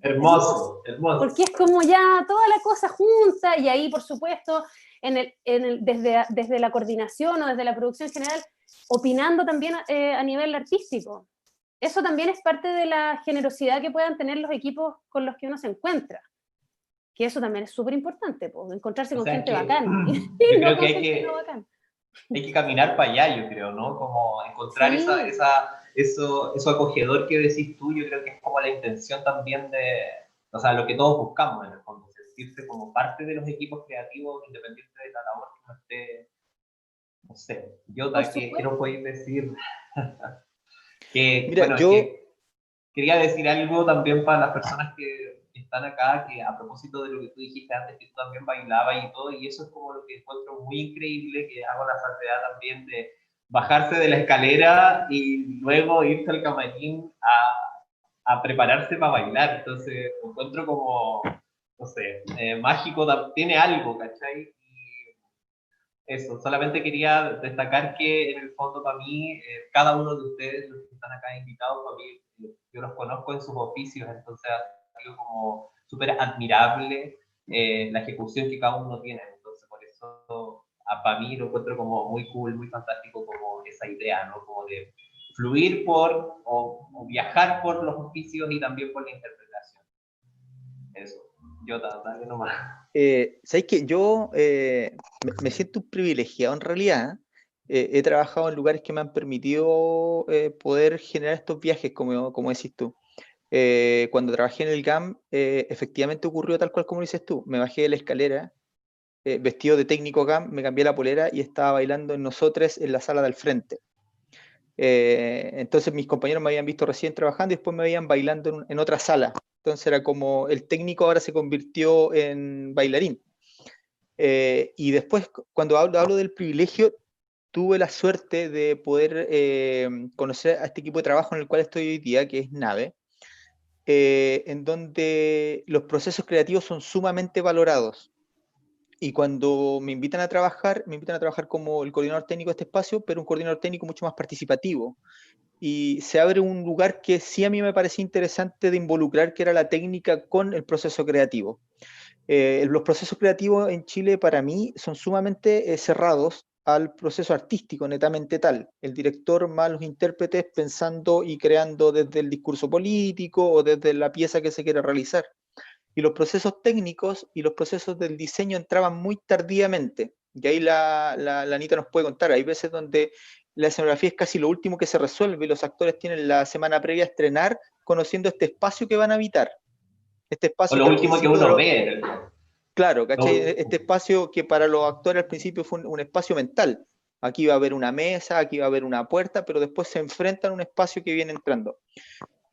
Porque es como ya toda la cosa junta, y ahí, por supuesto, desde la coordinación o desde la producción general, opinando también a nivel artístico. Eso también es parte de la generosidad que puedan tener los equipos con los que uno se encuentra. Que eso también es súper importante, encontrarse con gente bacán. Yo creo que hay que... hay que caminar para allá, yo creo, ¿no? Como encontrar Sí. eso acogedor que decís tú, yo creo que es como la intención también de, o sea, lo que todos buscamos en el fondo, sentirse como parte de los equipos creativos, independiente de la labor que uno esté, no sé, yo Por que no supuesto. podéis decir que, Mira, bueno, es yo, que quería decir algo también para las personas que están acá, que a propósito de lo que tú dijiste antes, que tú también bailabas y todo, y eso es como lo que encuentro muy increíble, que hago la salvedad también de bajarse de la escalera y luego irse al camarín a prepararse para bailar. Entonces, lo encuentro como, no sé, mágico, tiene algo, ¿cachai? Eso, solamente quería destacar que en el fondo para mí, cada uno de ustedes, los que están acá invitados, para mí, yo los conozco en sus oficios, entonces ha sido como súper admirable la ejecución que cada uno tiene. Entonces, por eso, para mí lo encuentro como muy cool, muy fantástico, como esa idea, ¿no? Como de fluir o viajar por los oficios y también por la interpretación. Eso, yo dale nomás. ¿sabes qué? Yo me siento un privilegiado en realidad. He trabajado en lugares que me han permitido poder generar estos viajes, como decís tú. Cuando trabajé en el GAM, efectivamente ocurrió tal cual como dices tú. Me bajé de la escalera, vestido de técnico GAM, me cambié la polera y estaba bailando en Nosotros en la sala del frente. Entonces mis compañeros me habían visto recién trabajando y después me veían bailando en otra sala. Entonces era como el técnico ahora se convirtió en bailarín. Y después, cuando hablo del privilegio, tuve la suerte de poder conocer a este equipo de trabajo en el cual estoy hoy día, que es NAVE, en donde los procesos creativos son sumamente valorados. Y cuando me invitan a trabajar como el coordinador técnico de este espacio, pero un coordinador técnico mucho más participativo. Y se abre un lugar que sí a mí me parecía interesante de involucrar, que era la técnica con el proceso creativo. Los procesos creativos en Chile para mí son sumamente cerrados al proceso artístico netamente tal. El director más los intérpretes pensando y creando desde el discurso político o desde la pieza que se quiere realizar. Y los procesos técnicos y los procesos del diseño entraban muy tardíamente. Y ahí la Anita nos puede contar. Hay veces donde la escenografía es casi lo último que se resuelve y los actores tienen la semana previa a estrenar conociendo este espacio que van a habitar. Este O espacio lo que al último que principio uno ve. claro, ¿cachai? Lo, Este espacio que para los actores al principio fue un espacio mental. Aquí va a haber una mesa, aquí va a haber una puerta, pero después se enfrentan a un espacio que viene entrando.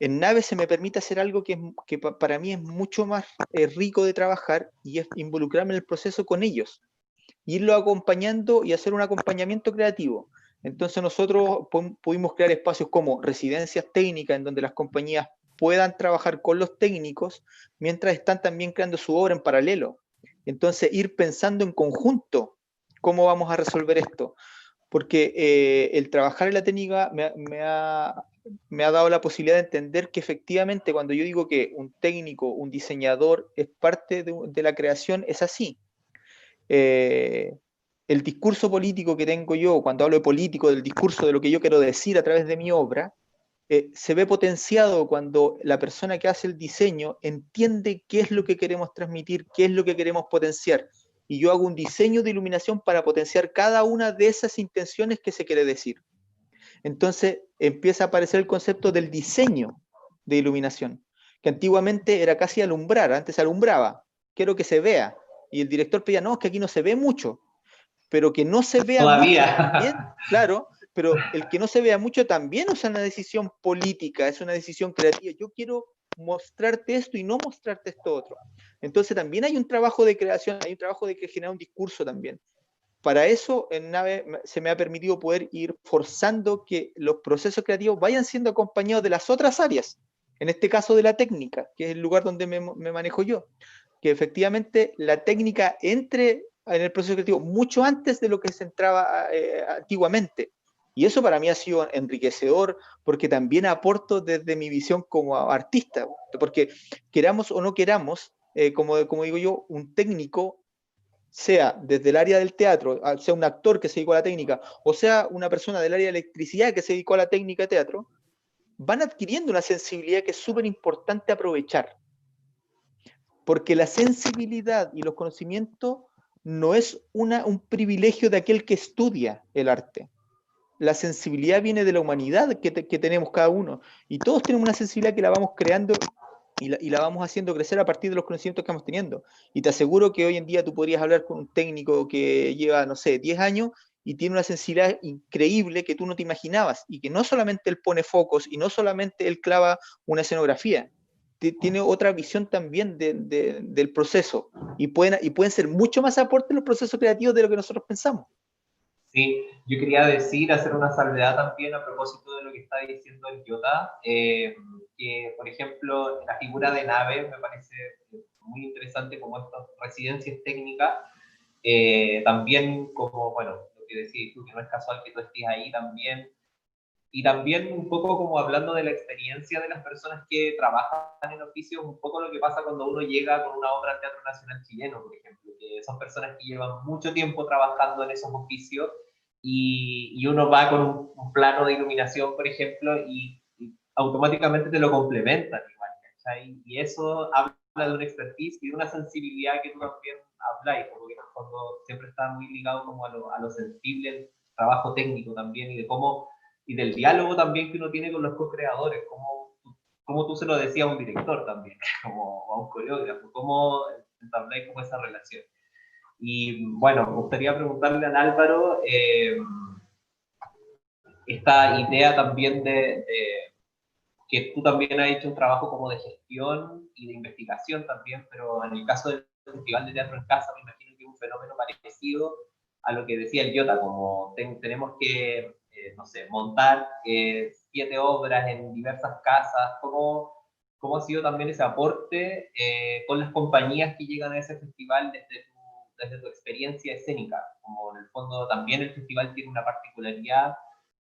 En Nave se me permite hacer algo que para mí es mucho más rico de trabajar y es involucrarme en el proceso con ellos, irlo acompañando y hacer un acompañamiento creativo. Entonces nosotros pudimos crear espacios como residencias técnicas en donde las compañías puedan trabajar con los técnicos mientras están también creando su obra en paralelo. Entonces ir pensando en conjunto cómo vamos a resolver esto, porque el trabajar en la técnica me ha dado la posibilidad de entender que efectivamente cuando yo digo que un técnico, un diseñador es parte de la creación, es así. El discurso político que tengo yo, cuando hablo de político, del discurso de lo que yo quiero decir a través de mi obra, se ve potenciado cuando la persona que hace el diseño entiende qué es lo que queremos transmitir, qué es lo que queremos potenciar. Y yo hago un diseño de iluminación para potenciar cada una de esas intenciones que se quiere decir. Entonces empieza a aparecer el concepto del diseño de iluminación, que antiguamente era casi alumbrar, antes alumbraba, quiero que se vea. Y el director pedía, no, es que aquí no se ve mucho, pero que no se vea mucho también, todavía. claro, pero el que no se vea mucho también es una decisión política, es una decisión creativa. Yo quiero mostrarte esto y no mostrarte esto otro. Entonces también hay un trabajo de creación, hay un trabajo de que genera un discurso también. Para eso en Nave se me ha permitido poder ir forzando que los procesos creativos vayan siendo acompañados de las otras áreas, en este caso de la técnica, que es el lugar donde me manejo yo, que efectivamente la técnica entre en el proceso creativo mucho antes de lo que se entraba antiguamente. Y eso para mí ha sido enriquecedor porque también aporto desde mi visión como artista, porque queramos o no queramos, como digo yo, un técnico sea desde el área del teatro, sea un actor que se dedicó a la técnica, o sea una persona del área de electricidad que se dedicó a la técnica de teatro, van adquiriendo una sensibilidad que es súper importante aprovechar. Porque la sensibilidad y los conocimientos no es un privilegio de aquel que estudia el arte. La sensibilidad viene de la humanidad que tenemos cada uno, y todos tenemos una sensibilidad que la vamos creando y la vamos haciendo crecer a partir de los conocimientos que vamos teniendo. Y te aseguro que hoy en día tú podrías hablar con un técnico que lleva, no sé, 10 años y tiene una sensibilidad increíble que tú no te imaginabas, y que no solamente él pone focos y no solamente él clava una escenografía, tiene otra visión también del proceso, y pueden ser mucho más aportes en los procesos creativos de lo que nosotros pensamos. Sí, yo quería hacer una salvedad también a propósito de lo que está diciendo el Jota, que por ejemplo la figura de nave me parece muy interesante como estas residencias técnicas, también como, bueno, lo que decís tú, que no es casual que tú estés ahí también, y también un poco como hablando de la experiencia de las personas que trabajan en oficios, un poco lo que pasa cuando uno llega con una obra al Teatro Nacional Chileno, por ejemplo, que son personas que llevan mucho tiempo trabajando en esos oficios y uno va con un plano de iluminación, por ejemplo, y automáticamente te lo complementan igual, ¿cachai? Y eso habla de una expertise y de una sensibilidad que tú también habláis, porque en el fondo siempre está muy ligado como a lo sensible, el trabajo técnico también, y de cómo y del diálogo también que uno tiene con los co-creadores, como tú se lo decías a un director también, como a un coreógrafo, cómo entabláis como esa relación. Y bueno, me gustaría preguntarle al Álvaro esta idea también de que tú también has hecho un trabajo como de gestión y de investigación también, pero en el caso del Festival de Teatro en Casa me imagino que es un fenómeno parecido a lo que decía el Jota, como tenemos que, no sé, montar 7 obras en diversas casas, ¿cómo ha sido también ese aporte con las compañías que llegan a ese festival desde tu experiencia escénica? Como en el fondo también el festival tiene una particularidad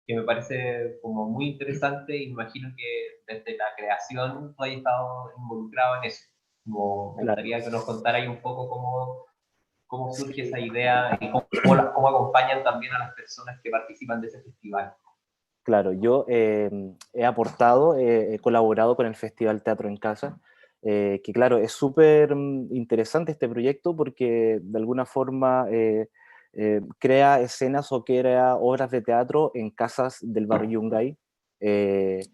que me parece como muy interesante, y me imagino que desde la creación tú hayas estado involucrado en eso. Como me Claro, gustaría que nos contara ahí un poco cómo surge esa idea y cómo acompañan también a las personas que participan de ese festival. claro. Yo he aportado, he colaborado con el Festival Teatro en Casa, que claro, es súper interesante este proyecto porque de alguna forma crea escenas o crea obras de teatro en casas del barrio Yungay. eh,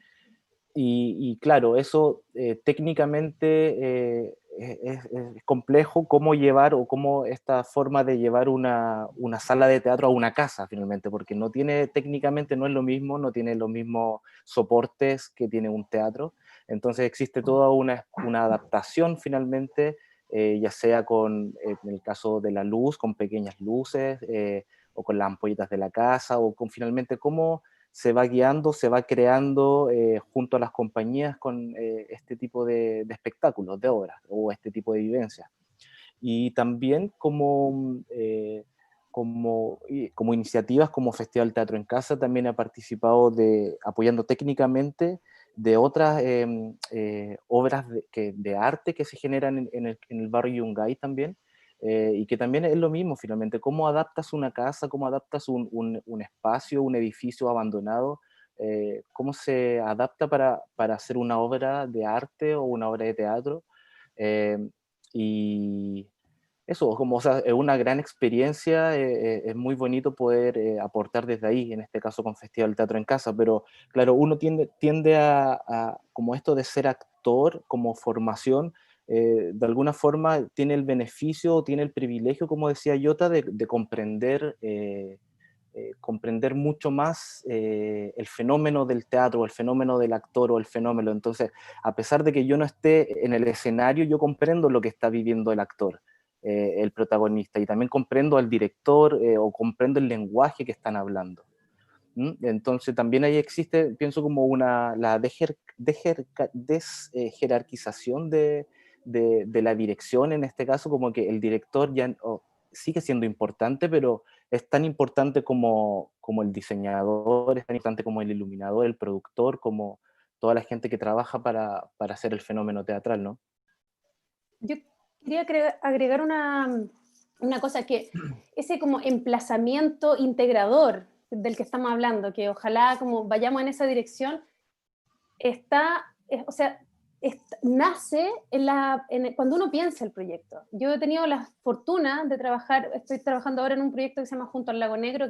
y claro, eso técnicamente es complejo cómo llevar o cómo esta forma de llevar una sala de teatro a una casa finalmente, porque no tiene técnicamente, no es lo mismo, no tiene los mismos soportes que tiene un teatro. Entonces existe toda una adaptación finalmente, ya sea en el caso de la luz, con pequeñas luces, o con las ampolletas de la casa, o con finalmente cómo se va guiando, se va creando junto a las compañías con este tipo de espectáculos, de obras o este tipo de vivencias. Y también como iniciativas como Festival Teatro en Casa, también he participado apoyando técnicamente de otras obras de arte que se generan en el barrio Yungay también, y que también es lo mismo finalmente, cómo adaptas una casa, cómo adaptas un espacio, un edificio abandonado, cómo se adapta para hacer una obra de arte o una obra de teatro. eh, y eso, como, o sea, es una gran experiencia, es muy bonito poder aportar desde ahí, en este caso con Festival Teatro en Casa, pero claro, uno tiende como esto de ser actor, como formación, de alguna forma tiene el beneficio, tiene el privilegio, como decía Jota, de comprender mucho más el fenómeno del teatro, o el fenómeno del actor, o el fenómeno. Entonces, a pesar de que yo no esté en el escenario, yo comprendo lo que está viviendo el actor, el protagonista, y también comprendo al director, o comprendo el lenguaje que están hablando. Entonces también ahí existe, pienso, como la desjerarquización de la dirección, en este caso, como que el director ya sigue siendo importante, pero es tan importante como el diseñador, es tan importante como el iluminador, el productor, como toda la gente que trabaja para hacer el fenómeno teatral, ¿no? Yo quería agregar una cosa, que ese como emplazamiento integrador del que estamos hablando, que ojalá como vayamos en esa dirección, o sea, nace cuando uno piensa el proyecto. Yo he tenido la fortuna de trabajar, estoy trabajando ahora en un proyecto que se llama Junto al Lago Negro,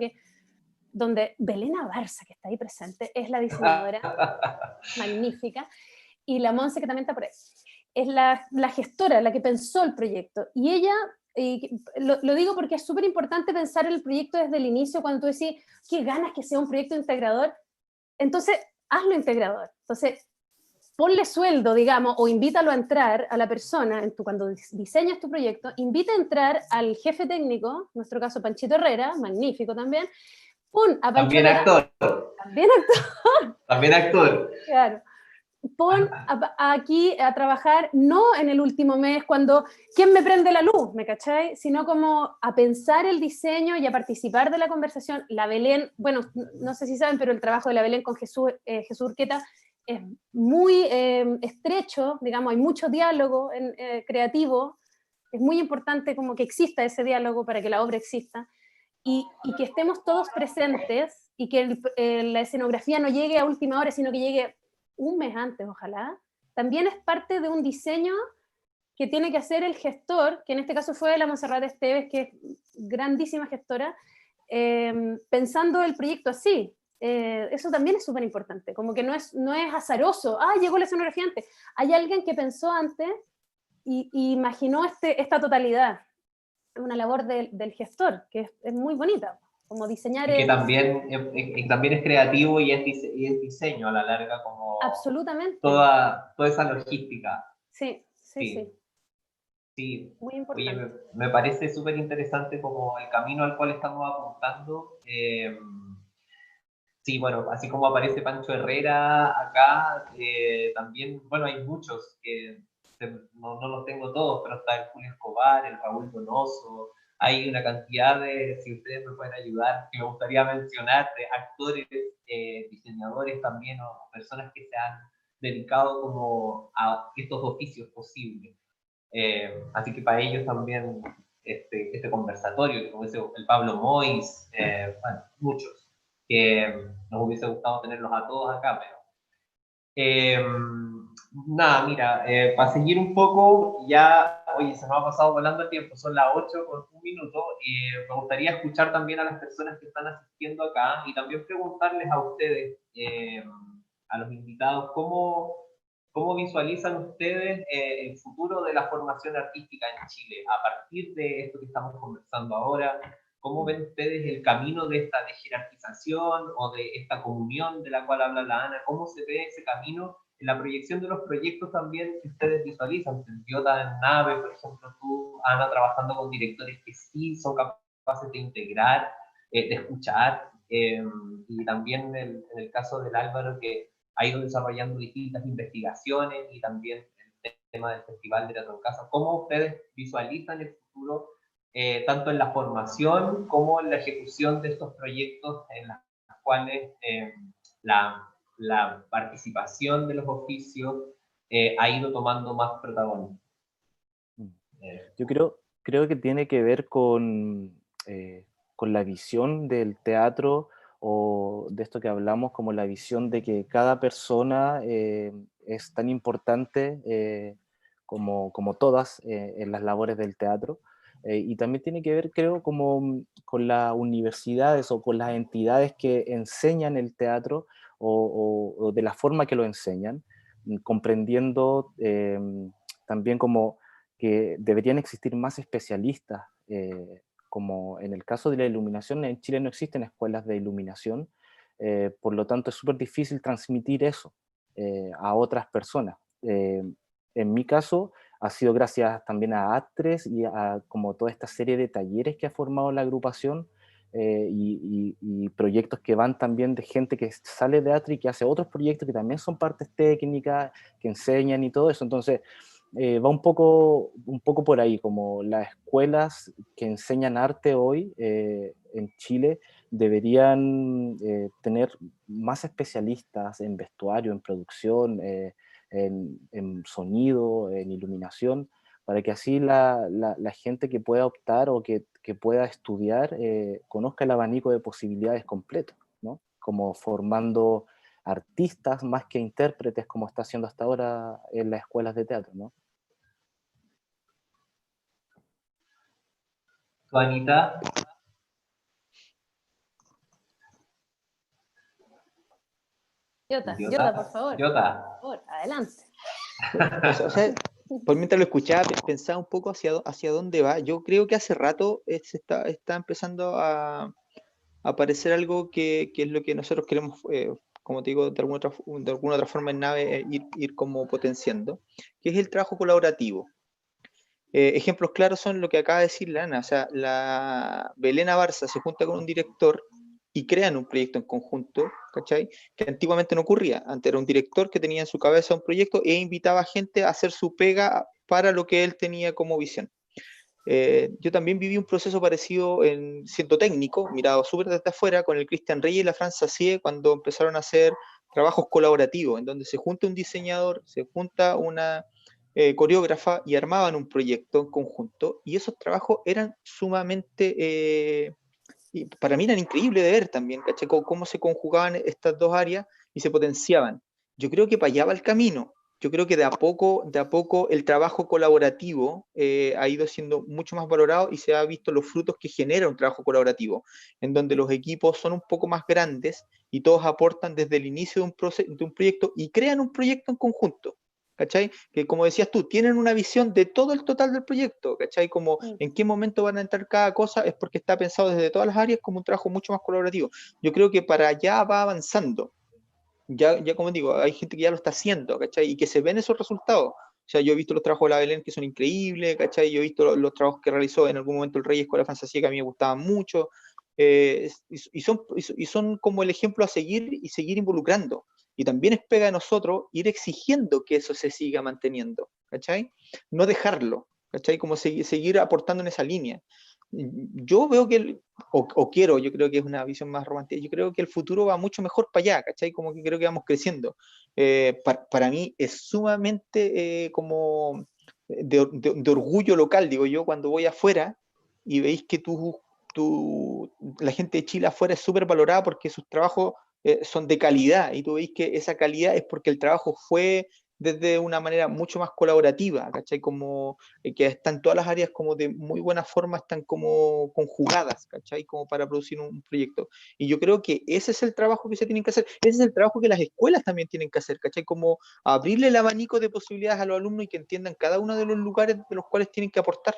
donde Belena Barça, que está ahí presente, es la diseñadora magnífica, y la Monse, que también está por ahí, es la gestora, la que pensó el proyecto. Y ella, lo digo porque es súper importante pensar el proyecto desde el inicio, cuando tú decís, qué ganas que sea un proyecto integrador, entonces hazlo integrador. Entonces, ponle sueldo, digamos, o invítalo a entrar a la persona, cuando diseñas tu proyecto, invita a entrar al jefe técnico, en nuestro caso Panchito Herrera, magnífico también, pon a Pancho También Herrera, actor, también actor, también actor. claro, pon aquí a trabajar, no en el último mes, cuando, ¿quién me prende la luz? ¿Me cachai? Sino como a pensar el diseño y a participar de la conversación. La Belén, bueno, no sé si saben, pero el trabajo de la Belén con Jesús Urqueta es muy estrecho, digamos, hay mucho diálogo creativo, es muy importante como que exista ese diálogo para que la obra exista, y que estemos todos presentes, y que la escenografía no llegue a última hora, sino que llegue un mes antes, ojalá, también es parte de un diseño que tiene que hacer el gestor, que en este caso fue la Montserrat Esteves, que es grandísima gestora, pensando el proyecto así. Eso también es súper importante, como que no es azaroso, llegó la escenografía antes. Hay alguien que pensó antes y imaginó esta totalidad. Es una labor del gestor, que es muy bonita, como diseñar Y que el... también es creativo y es diseño a la larga, como Absolutamente, toda esa logística. sí, sí, sí, Sí, sí. muy Oye, importante. me parece súper interesante como el camino al cual estamos apuntando. Sí, bueno, así como aparece Pancho Herrera acá, también, bueno, hay muchos que no los tengo todos, pero está el Julio Escobar, el Raúl Donoso, hay una cantidad de, si ustedes me pueden ayudar, que me gustaría mencionar, de actores, diseñadores también, o personas que se han dedicado como a estos oficios posibles. Así que para ellos también este conversatorio, como dice el Pablo Mois, bueno, muchos, que nos hubiese gustado tenerlos a todos acá, pero nada, mira, para seguir un poco, ya, oye, se nos ha pasado volando el tiempo, son las 8 con un minuto, y me gustaría escuchar también a las personas que están asistiendo acá y también preguntarles a ustedes, a los invitados, ¿cómo visualizan ustedes el futuro de la formación artística en Chile a partir de esto que estamos conversando ahora? ¿Cómo ven ustedes el camino de esta jerarquización o de esta comunión de la cual habla la Ana? ¿Cómo se ve ese camino en la proyección de los proyectos también que ustedes visualizan? Biota en Nave, por ejemplo, tú, Ana, trabajando con directores que sí son capaces de integrar, de escuchar, y también en el caso del Álvaro, que ha ido desarrollando distintas investigaciones, y también el tema del Festival de Teatro en Casa. ¿Cómo ustedes visualizan el futuro, tanto en la formación como en la ejecución de estos proyectos en los cuales la participación de los oficios ha ido tomando más protagonismo? Yo creo que tiene que ver con la visión del teatro, o de esto que hablamos, como la visión de que cada persona es tan importante como todas en las labores del teatro. Y también tiene que ver, creo, como con las universidades o con las entidades que enseñan el teatro, o de la forma que lo enseñan, comprendiendo también como que deberían existir más especialistas, como en el caso de la iluminación. En Chile no existen escuelas de iluminación, por lo tanto es súper difícil transmitir eso a otras personas. En mi caso ha sido gracias también a ACTRES y a como toda esta serie de talleres que ha formado la agrupación, y proyectos que van también de gente que sale de ACTRES y que hace otros proyectos que también son partes técnicas, que enseñan y todo eso. Entonces, va un poco por ahí, como las escuelas que enseñan arte hoy en Chile deberían tener más especialistas en vestuario, en producción, en sonido, en iluminación, para que así la gente que pueda optar o que pueda estudiar conozca el abanico de posibilidades completo, ¿no? Como formando artistas más que intérpretes, como está haciendo hasta ahora en las escuelas de teatro, ¿no? ¿Tú, Anita? Jota, por favor. Jota. Por favor, adelante. O sea, por mientras lo escuchaba, pensaba un poco hacia dónde va. Yo creo que hace rato se está empezando a aparecer algo que es lo que nosotros queremos, como te digo, de alguna otra forma en Nave, ir como potenciando, que es el trabajo colaborativo. Ejemplos claros son lo que acaba de decir Lana, o sea, la Belén Barça se junta con un director y crean un proyecto en conjunto, ¿cachai? Que antiguamente no ocurría. Antes era un director que tenía en su cabeza un proyecto e invitaba a gente a hacer su pega para lo que él tenía como visión. Yo también viví un proceso parecido siendo técnico, mirado súper desde afuera, con el Cristian Reyes y la Fran Sacié, cuando empezaron a hacer trabajos colaborativos, en donde se junta un diseñador, se junta una coreógrafa y armaban un proyecto en conjunto, y esos trabajos eran sumamente, y para mí eran increíbles de ver también, ¿cachai? Cómo se conjugaban estas dos áreas y se potenciaban. Yo creo que para allá va el camino. Yo creo que de a poco el trabajo colaborativo ha ido siendo mucho más valorado y se ha visto los frutos que genera un trabajo colaborativo, en donde los equipos son un poco más grandes y todos aportan desde el inicio de un proyecto y crean un proyecto en conjunto. ¿Cachai? Que como decías tú, tienen una visión de todo el total del proyecto, ¿cachai? Como en qué momento van a entrar cada cosa, es porque está pensado desde todas las áreas como un trabajo mucho más colaborativo. Yo creo que para allá va avanzando. Ya como digo, hay gente que ya lo está haciendo, ¿cachai? Y que se ven esos resultados. O sea, yo he visto los trabajos de la Belén que son increíbles, ¿cachai? Yo he visto los trabajos que realizó en algún momento el Reyes con la Fantasía que a mí me gustaban mucho. Y son como el ejemplo a seguir y seguir involucrando. Y también es pega de nosotros ir exigiendo que eso se siga manteniendo, ¿cachai? No dejarlo, ¿cachai? Como seguir aportando en esa línea. Yo veo que, quiero, yo creo que es una visión más romántica, yo creo que el futuro va mucho mejor para allá, ¿cachai? Como que creo que vamos creciendo. Para mí es sumamente como de orgullo local, digo yo, cuando voy afuera y veis que la gente de Chile afuera es súper valorada porque sus trabajos son de calidad, y tú veis que esa calidad es porque el trabajo fue desde una manera mucho más colaborativa, ¿cachai? Como que están todas las áreas como de muy buena forma, están como conjugadas, ¿cachai? Como para producir un proyecto. Y yo creo que ese es el trabajo que se tienen que hacer, ese es el trabajo que las escuelas también tienen que hacer, ¿cachai? Como abrirle el abanico de posibilidades a los alumnos y que entiendan cada uno de los lugares de los cuales tienen que aportar,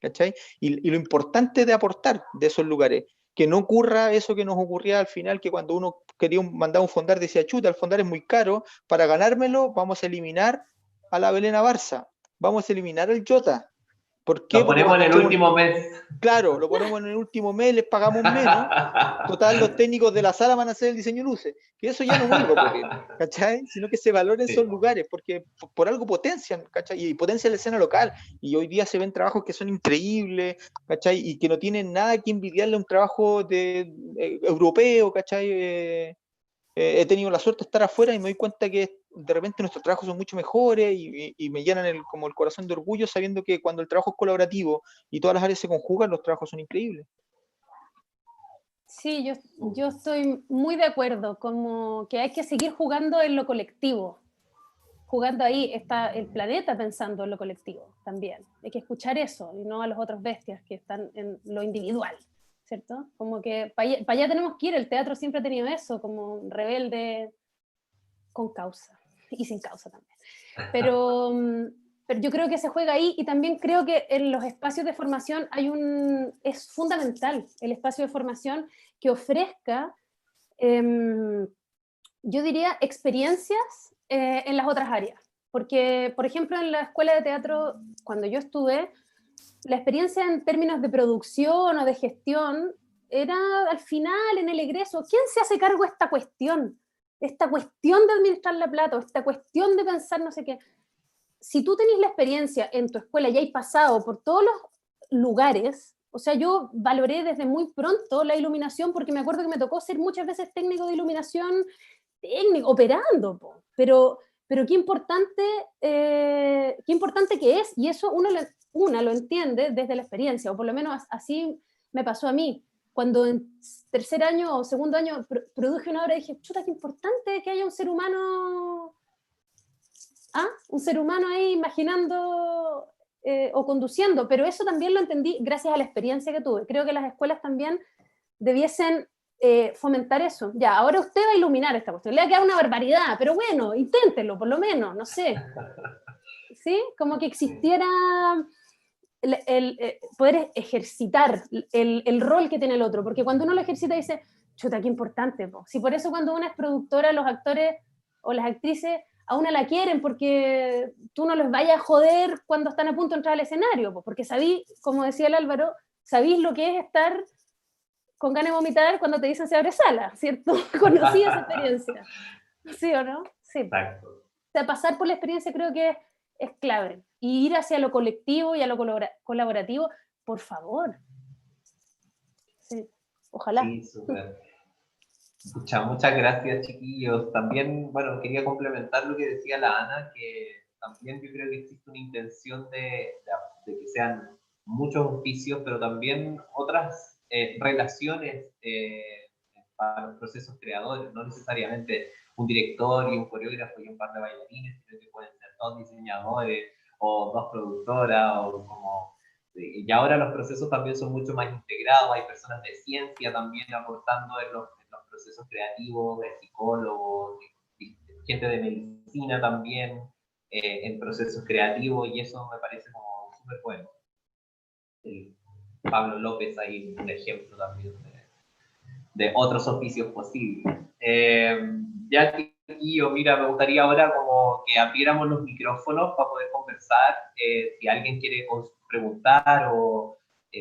¿cachai? Y lo importante de aportar de esos lugares, que no ocurra eso que nos ocurría al final, que cuando uno quería mandar un fondar decía, chuta, el fondar es muy caro, para ganármelo vamos a eliminar a la Belén Barça, vamos a eliminar al Jota. ¿Por qué? Lo Porque ponemos cuando en el último mes. Claro, lo ponemos en el último mes, les pagamos menos. Total, los técnicos de la sala van a hacer el diseño de luces. Que eso ya no vuelve a ocurrir, ¿cachai? Sino que se valoren esos lugares, porque por algo potencian, ¿cachai? Y potencian la escena local. Y hoy día se ven trabajos que son increíbles, ¿cachai? Y que no tienen nada que envidiarle a un trabajo europeo, ¿cachai? He tenido la suerte de estar afuera y me doy cuenta que de repente nuestros trabajos son mucho mejores y me llenan como el corazón de orgullo sabiendo que cuando el trabajo es colaborativo y todas las áreas se conjugan, los trabajos son increíbles. Sí, yo estoy muy de acuerdo, como que hay que seguir jugando en lo colectivo. Jugando ahí está el planeta pensando en lo colectivo también. Hay que escuchar eso y no a los otros bestias que están en lo individual, ¿cierto? Como que para allá tenemos que ir, el teatro siempre ha tenido eso, como rebelde con causa y sin causa también. Pero yo creo que se juega ahí y también creo que en los espacios de formación es fundamental el espacio de formación que ofrezca, yo diría, experiencias en las otras áreas. Porque, por ejemplo, en la escuela de teatro, cuando yo estuve, la experiencia en términos de producción o de gestión era al final, en el egreso, ¿quién se hace cargo de esta cuestión? Esta cuestión de administrar la plata, esta cuestión de pensar no sé qué. Si tú tenés la experiencia en tu escuela y hay pasado por todos los lugares, o sea, yo valoré desde muy pronto la iluminación porque me acuerdo que me tocó ser muchas veces técnico de iluminación, técnico, operando, pero qué importante que es, y eso una lo entiende desde la experiencia, o por lo menos así me pasó a mí. cuando en tercer año o segundo año produje una obra, dije, chuta, qué importante que haya un ser humano, un ser humano ahí imaginando o conduciendo, pero eso también lo entendí gracias a la experiencia que tuve. Creo que las escuelas también debiesen fomentar eso. Ya, ahora usted va a iluminar esta cuestión. Le va a quedar una barbaridad, pero bueno, inténtelo, por lo menos, no sé. ¿Sí? Como que existiera poder ejercitar el rol que tiene el otro, porque cuando uno lo ejercita dice, chuta, qué importante, po. Si por eso cuando una es productora, los actores o las actrices a una la quieren, porque tú no les vayas a joder cuando están a punto de entrar al escenario, po, porque sabís, como decía el Álvaro, sabís lo que es estar con ganas de vomitar cuando te dicen se abre sala, ¿cierto? Conocí esa experiencia. ¿Sí o no? Sí. Exacto. O sea, pasar por la experiencia creo que es clave. Y ir hacia lo colectivo y a lo colaborativo, por favor. Sí, ojalá. Sí, súper. Muchas gracias, chiquillos. También, bueno, quería complementar lo que decía la Ana, que también yo creo que existe una intención de que sean muchos oficios, pero también otras relaciones para los procesos creadores, no necesariamente un director y un coreógrafo y un par de bailarines, sino que pueden ser dos diseñadores o dos productoras, o como... Y ahora los procesos también son mucho más integrados, hay personas de ciencia también aportando en los procesos creativos, de psicólogos, de gente de medicina también, en procesos creativos, y eso me parece como súper bueno. Pablo López ahí un ejemplo también de otros oficios posibles. Ya, Chiquillo, mira, me gustaría ahora como que abriéramos los micrófonos para poder conversar. Si alguien quiere preguntar o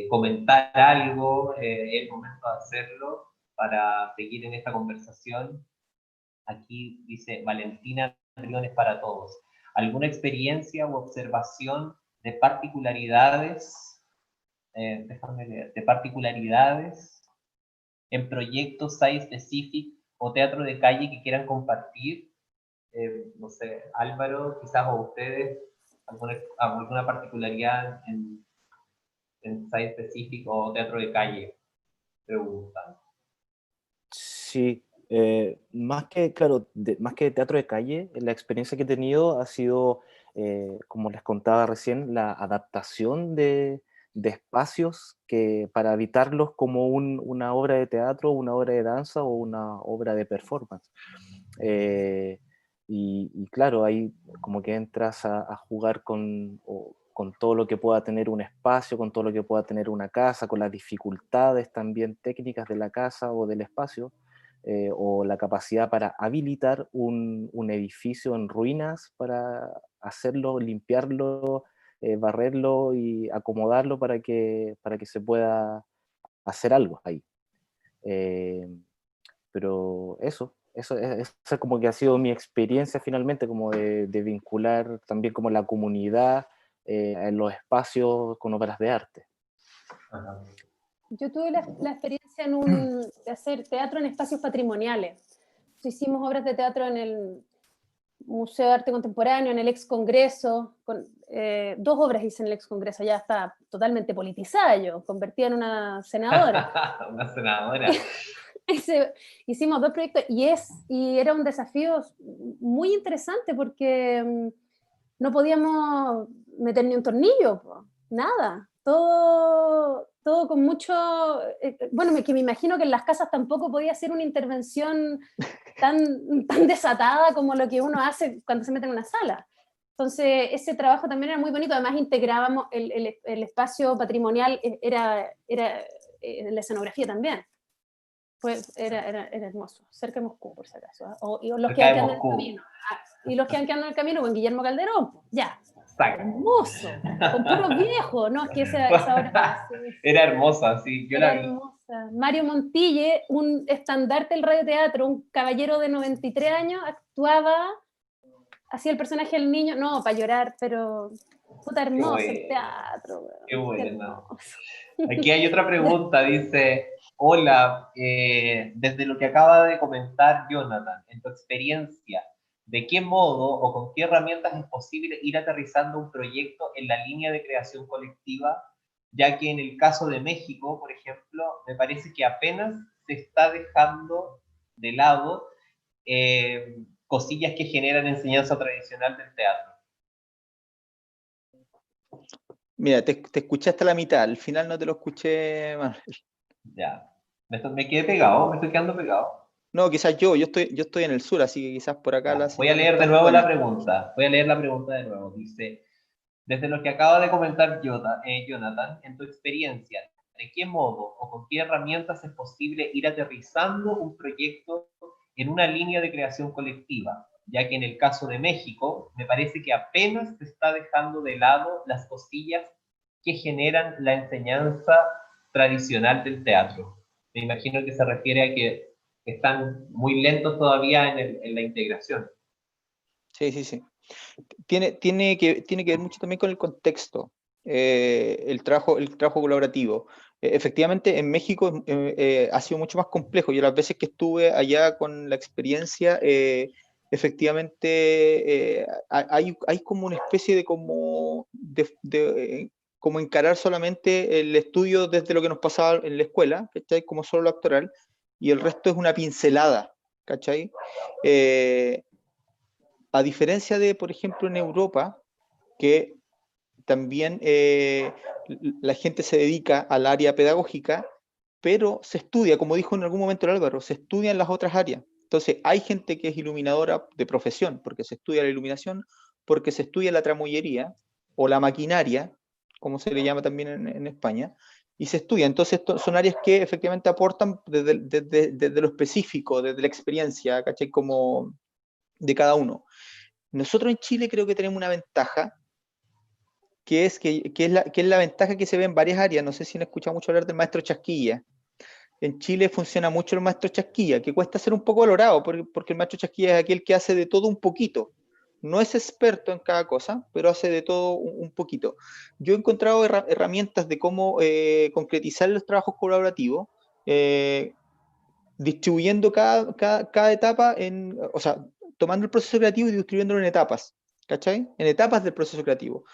comentar algo, es el momento de hacerlo para seguir en esta conversación. Aquí dice Valentina Briones para todos. ¿Alguna experiencia u observación de particularidades? Déjame leer, de particularidades en proyectos site specific o teatro de calle que quieran compartir. No sé, Álvaro, quizás o ustedes, alguna particularidad en site specific o teatro de calle, preguntan. Sí, más que, claro, más que teatro de calle, la experiencia que he tenido ha sido, como les contaba recién, la adaptación de espacios que, para habitarlos como una obra de teatro, una obra de danza o una obra de performance. Y claro, ahí como que entras a jugar con todo lo que pueda tener un espacio, con todo lo que pueda tener una casa, con las dificultades también técnicas de la casa o del espacio, o la capacidad para habilitar un edificio en ruinas, para hacerlo, limpiarlo, barrerlo y acomodarlo para que se pueda hacer algo ahí. Pero eso es como que ha sido mi experiencia finalmente, como de vincular también como la comunidad en los espacios con obras de arte. Ajá. Yo tuve la experiencia de hacer teatro en espacios patrimoniales. Hicimos obras de teatro en el Museo de Arte Contemporáneo, en el ex Congreso, dos obras hice en el ex Congreso, ya está totalmente politizada yo, convertida en una senadora. Una senadora. Hicimos dos proyectos y era un desafío muy interesante porque no podíamos meter ni un tornillo, nada, todo con mucho, bueno, que me imagino que en las casas tampoco podía ser una intervención tan desatada como lo que uno hace cuando se mete en una sala. Entonces, ese trabajo también era muy bonito, además integrábamos el espacio patrimonial, era la escenografía también. Pues era hermoso, cerca de Moscú, por si acaso. Y los que han quedado en el camino. Y los que han quedado en el camino con Guillermo Calderón, ya. Hermoso, con puros viejos, ¿no? Es que esa obra era hermosa, sí, yo la vi. Hermosa. Mario Montille, un estandarte del radioteatro, un caballero de 93 años, actuaba, hacía el personaje del niño, no, para llorar, pero puta hermoso el teatro. Qué bueno. Aquí hay otra pregunta, dice, hola, desde lo que acaba de comentar Jonathan, en tu experiencia, ¿de qué modo o con qué herramientas es posible ir aterrizando un proyecto en la línea de creación colectiva ya que en el caso de México, por ejemplo, me parece que apenas se está dejando de lado cosillas que generan enseñanza tradicional del teatro. Mira, te escuché hasta la mitad, al final no te lo escuché, Manuel. Ya, me quedé pegado, me estoy quedando pegado. No, quizás yo estoy en el sur, así que quizás por acá Ya, la voy a señal no es leer de tan nuevo la buena. pregunta. Voy a leer la pregunta de nuevo. Dice, desde lo que acaba de comentar Jonathan, en tu experiencia, ¿de qué modo o con qué herramientas es posible ir aterrizando un proyecto en una línea de creación colectiva? Ya que en el caso de México, me parece que apenas se está dejando de lado las cosillas que generan la enseñanza tradicional del teatro. Me imagino que se refiere a que están muy lentos todavía en la integración. Sí, sí, sí. Tiene que ver mucho también con el contexto, el trabajo colaborativo. Efectivamente, en México ha sido mucho más complejo. Yo las veces que estuve allá con la experiencia, efectivamente hay como una especie de como encarar solamente el estudio desde lo que nos pasaba en la escuela, ¿cachai? Como solo lo actoral, y el resto es una pincelada, ¿cachai? A diferencia de, por ejemplo, en Europa, que también la gente se dedica al área pedagógica, pero se estudia, como dijo en algún momento el Álvaro, se estudian las otras áreas. Entonces, hay gente que es iluminadora de profesión, porque se estudia la iluminación, porque se estudia la tramoyería o la maquinaria, como se le llama también en España, y se estudia. Entonces, son áreas que efectivamente aportan desde lo específico, desde la experiencia, ¿cachai? Como de cada uno. Nosotros en Chile creo que tenemos una ventaja, que es la ventaja que se ve en varias áreas. No sé si han escuchado mucho hablar del maestro Chasquilla. En Chile funciona mucho el maestro Chasquilla, que cuesta ser un poco valorado, porque el maestro Chasquilla es aquel que hace de todo un poquito. No es experto en cada cosa, pero hace de todo un poquito. Yo he encontrado herramientas de cómo concretizar los trabajos colaborativos, eh, distribuyendo cada etapa o sea, tomando el proceso creativo y distribuyéndolo en etapas, ¿cachai? En etapas del proceso creativo.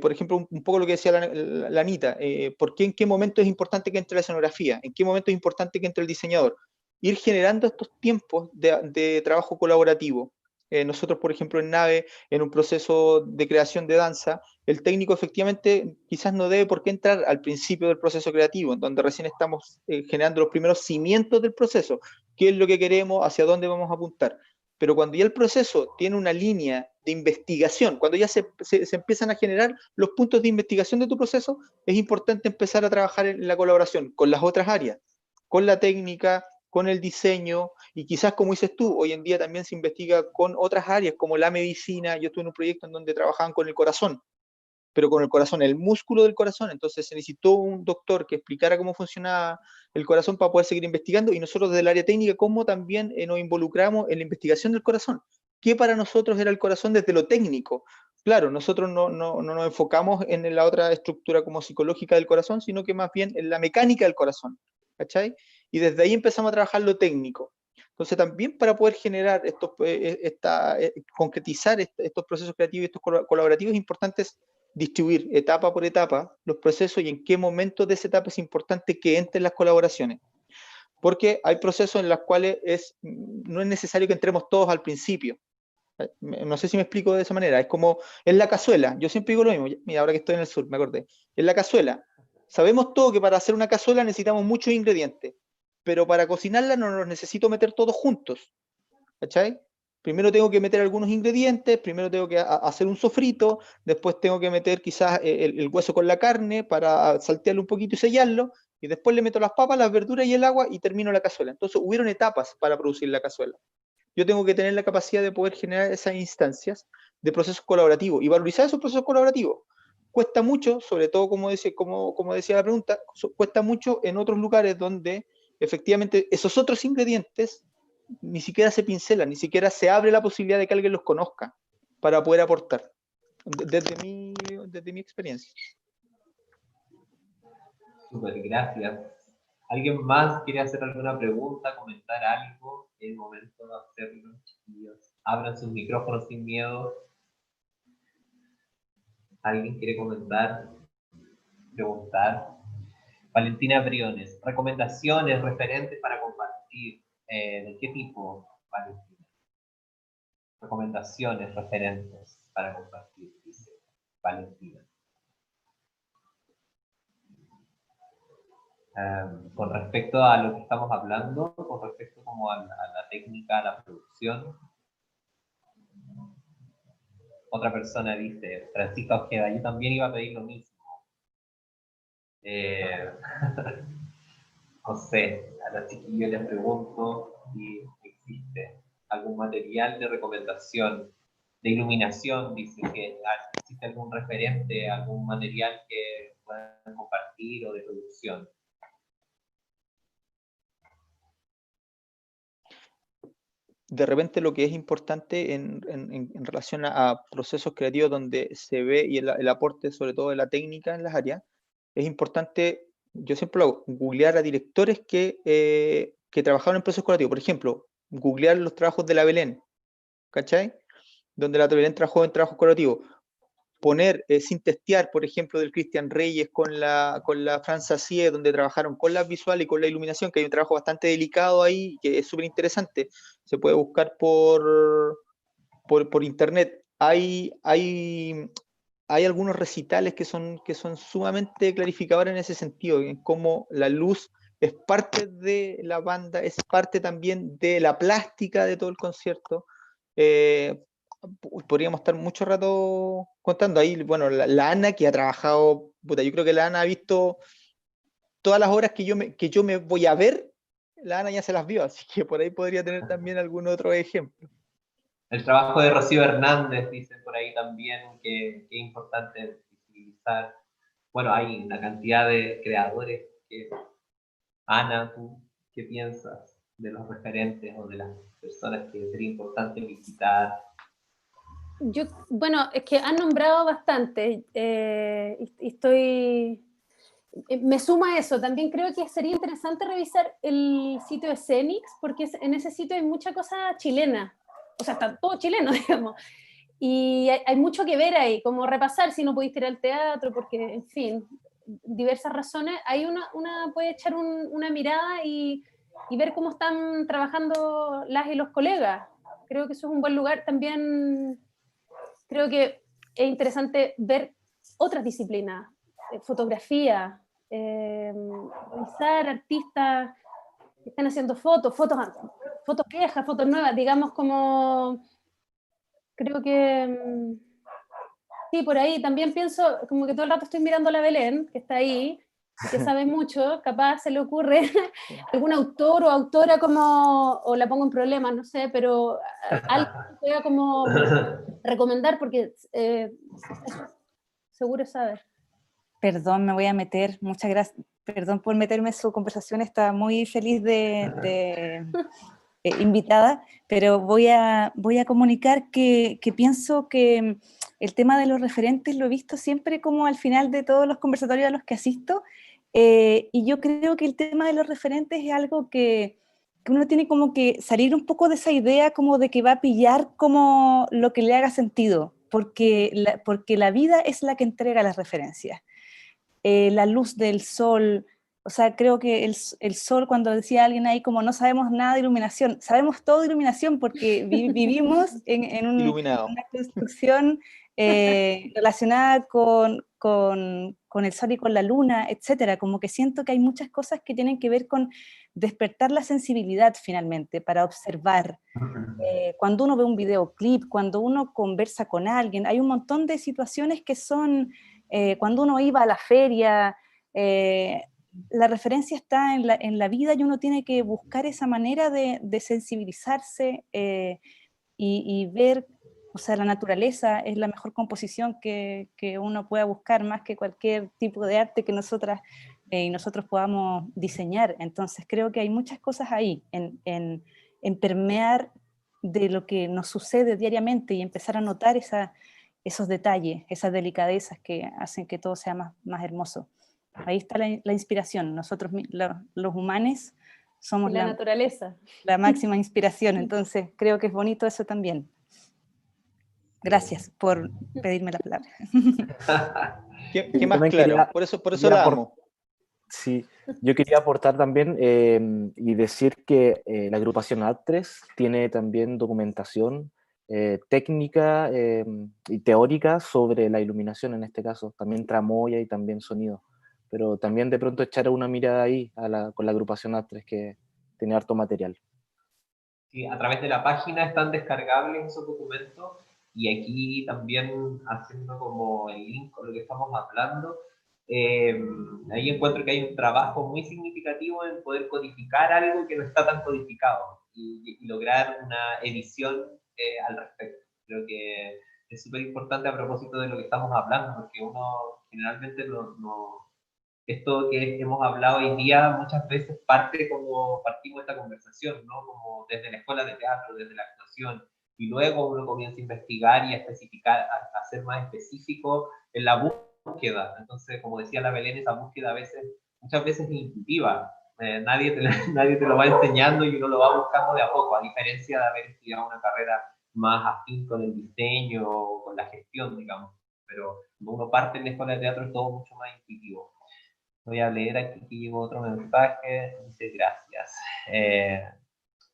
Por ejemplo, un poco lo que decía la Anita, en qué momento es importante que entre la escenografía? ¿En qué momento es importante que entre el diseñador? Ir generando estos tiempos de trabajo colaborativo. Nosotros, por ejemplo, en Nave, en un proceso de creación de danza, el técnico efectivamente quizás no debe por qué entrar al principio del proceso creativo, en donde recién estamos generando los primeros cimientos del proceso, qué es lo que queremos, hacia dónde vamos a apuntar. Pero cuando ya el proceso tiene una línea de investigación, cuando ya se empiezan a generar los puntos de investigación de tu proceso, es importante empezar a trabajar en la colaboración con las otras áreas, con la técnica, con el diseño, y quizás, como dices tú, hoy en día también se investiga con otras áreas como la medicina. Yo estuve en un proyecto en donde trabajaban con el corazón, pero con el corazón, el músculo del corazón. Entonces se necesitó un doctor que explicara cómo funcionaba el corazón para poder seguir investigando, y nosotros desde el área técnica, cómo también nos involucramos en la investigación del corazón. ¿Qué para nosotros era el corazón desde lo técnico? Claro, nosotros no nos enfocamos en la otra estructura como psicológica del corazón, sino que más bien en la mecánica del corazón, ¿cachai? Y desde ahí empezamos a trabajar lo técnico. Entonces también para poder generar concretizar estos procesos creativos y estos colaborativos, es importante distribuir etapa por etapa los procesos y en qué momento de esa etapa es importante que entren las colaboraciones. Porque hay procesos en los cuales no es necesario que entremos todos al principio. No sé si me explico de esa manera. Es como en la cazuela. Yo siempre digo lo mismo. Mira, ahora que estoy en el sur, me acordé. En la cazuela. Sabemos todo que para hacer una cazuela necesitamos muchos ingredientes, pero para cocinarla no los necesito meter todos juntos. ¿Cachai? Primero tengo que meter algunos ingredientes, primero tengo que hacer un sofrito, después tengo que meter quizás el hueso con la carne para saltearlo un poquito y sellarlo, y después le meto las papas, las verduras y el agua y termino la cazuela. Entonces hubieron etapas para producir la cazuela. Yo tengo que tener la capacidad de poder generar esas instancias de procesos colaborativos y valorizar esos procesos colaborativos. Cuesta mucho, sobre todo como decía la pregunta, cuesta mucho en otros lugares donde efectivamente esos otros ingredientes ni siquiera se pincelan, ni siquiera se abre la posibilidad de que alguien los conozca para poder aportar, desde mi experiencia. Súper, gracias. ¿Alguien más quiere hacer alguna pregunta, comentar algo? Es el momento de hacerlo, chiquillos. Abran sus micrófonos sin miedo. ¿Alguien quiere comentar? preguntar. Valentina Briones, recomendaciones, referentes para compartir. ¿De qué tipo, Valentina? Recomendaciones, referentes para compartir, dice Valentina. Con respecto a lo que estamos hablando, con respecto como a la técnica, a la producción, otra persona dice, Francisca Ojeda, yo también iba a pedir lo mismo. No sé, a los chiquillos les pregunto si existe algún material de recomendación, de iluminación, dice que existe algún referente, algún material que puedan compartir o de producción. De repente lo que es importante en relación a procesos creativos donde se ve y el aporte sobre todo de la técnica en las áreas, es importante, yo siempre lo hago, googlear a directores que trabajaron en procesos creativos. Por ejemplo, googlear los trabajos de la Belén, ¿cachai? Donde la Belén trabajó en trabajos creativos. Poner sin testear, por ejemplo, del Cristian Reyes con la Fran Sacié, donde trabajaron con la visual y con la iluminación, que hay un trabajo bastante delicado ahí, que es súper interesante. Se puede buscar por internet. Hay algunos recitales que son sumamente clarificadores en ese sentido, en cómo la luz es parte de la banda, es parte también de la plástica de todo el concierto. Podríamos estar mucho rato contando ahí, bueno, la Ana que ha trabajado, puta, yo creo que la Ana ha visto todas las obras que yo me voy a ver, la Ana ya se las vio, así que por ahí podría tener también algún otro ejemplo. El trabajo de Rocío Hernández, dicen por ahí también, que es importante visibilizar. Bueno, hay una cantidad de creadores que... Ana, ¿tú qué piensas de los referentes o de las personas que sería importante visitar? Bueno, es que han nombrado bastante, me suma a eso. También creo que sería interesante revisar el sitio de Cenix, porque en ese sitio hay mucha cosa chilena, o sea, está todo chileno, digamos, y hay mucho que ver ahí, como repasar si no pudiste ir al teatro, porque, en fin, diversas razones, ahí una puede echar una mirada y ver cómo están trabajando las y los colegas. Creo que eso es un buen lugar. También creo que es interesante ver otras disciplinas, fotografía, revisar artistas que están haciendo fotos viejas, fotos nuevas, digamos, como creo que sí, por ahí también pienso, como que todo el rato estoy mirando a la Belén, que está ahí, que sabe mucho, capaz se le ocurre algún autor o autora como, o la pongo en problemas, no sé, pero algo que pueda como recomendar, porque seguro saber. Perdón, me voy a meter, muchas gracias, perdón por meterme en su conversación, estaba muy feliz de invitada, pero voy a comunicar que pienso que el tema de los referentes lo he visto siempre como al final de todos los conversatorios a los que asisto, y yo creo que el tema de los referentes es algo que uno tiene como que salir un poco de esa idea como de que va a pillar como lo que le haga sentido, porque la vida es la que entrega las referencias. La luz del sol, o sea, creo que el sol, cuando decía alguien ahí como no sabemos nada de iluminación, sabemos todo de iluminación porque vivimos en una construcción relacionada con el sol y con la luna, etcétera. Como que siento que hay muchas cosas que tienen que ver con despertar la sensibilidad finalmente para observar. Cuando uno ve un videoclip, cuando uno conversa con alguien, hay un montón de situaciones que son... cuando uno iba a la feria, la referencia está en la vida y uno tiene que buscar esa manera de sensibilizarse y ver, o sea, la naturaleza es la mejor composición que uno pueda buscar, más que cualquier tipo de arte que nosotras y nosotros podamos diseñar. Entonces creo que hay muchas cosas ahí, en permear de lo que nos sucede diariamente y empezar a notar esos detalles, esas delicadezas que hacen que todo sea más hermoso. Ahí está la inspiración. Nosotros, los humanos, somos la naturaleza. La máxima inspiración, entonces creo que es bonito eso también. Gracias por pedirme la palabra. ¿Qué Yo más también claro? quería, Por eso quería la apor- amo. sí, yo quería aportar también y decir que la agrupación AT3 tiene también documentación técnica y teórica sobre la iluminación en este caso, también tramoya y también sonido. Pero también de pronto echar una mirada ahí con la agrupación AT3 que tiene harto material. Sí, a través de la página están descargables esos documentos y aquí también haciendo como el link con lo que estamos hablando, ahí encuentro que hay un trabajo muy significativo en poder codificar algo que no está tan codificado y lograr una edición al respecto. Creo que es súper importante a propósito de lo que estamos hablando, porque uno generalmente esto que hemos hablado hoy día muchas veces parte como partimos esta conversación, ¿no? Como desde la escuela de teatro, desde la actuación, y luego uno comienza a investigar y a especificar, a ser más específico en la búsqueda. Entonces, como decía la Belén, esa búsqueda muchas veces es intuitiva. Nadie te lo va enseñando y uno lo va buscando de a poco, a diferencia de haber estudiado una carrera más afín con el diseño o con la gestión, digamos. Pero cuando uno parte en la escuela de teatro es todo mucho más intuitivo. Voy a leer aquí que llegó otro mensaje. Dice gracias.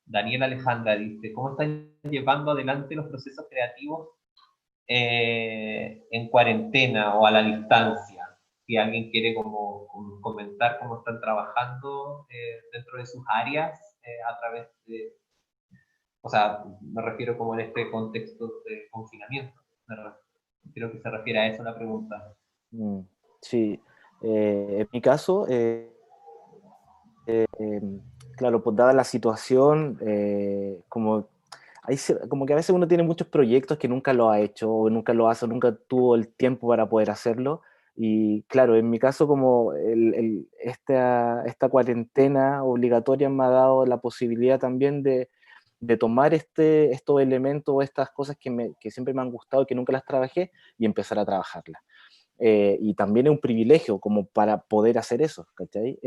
Daniel Alejandra dice, ¿cómo están llevando adelante los procesos creativos en cuarentena o a la distancia? Si alguien quiere como comentar cómo están trabajando dentro de sus áreas a través de, o sea, me refiero como en este contexto de confinamiento. Creo que se refiere a eso la pregunta. Sí, en mi caso, claro, pues dada la situación, como que a veces uno tiene muchos proyectos que nunca lo ha hecho, o nunca lo hace, o nunca tuvo el tiempo para poder hacerlo. Y claro, en mi caso, como esta cuarentena obligatoria me ha dado la posibilidad también de tomar estos elementos o estas cosas que siempre me han gustado y que nunca las trabajé y empezar a trabajarlas. Y también es un privilegio como para poder hacer eso, ¿cachai?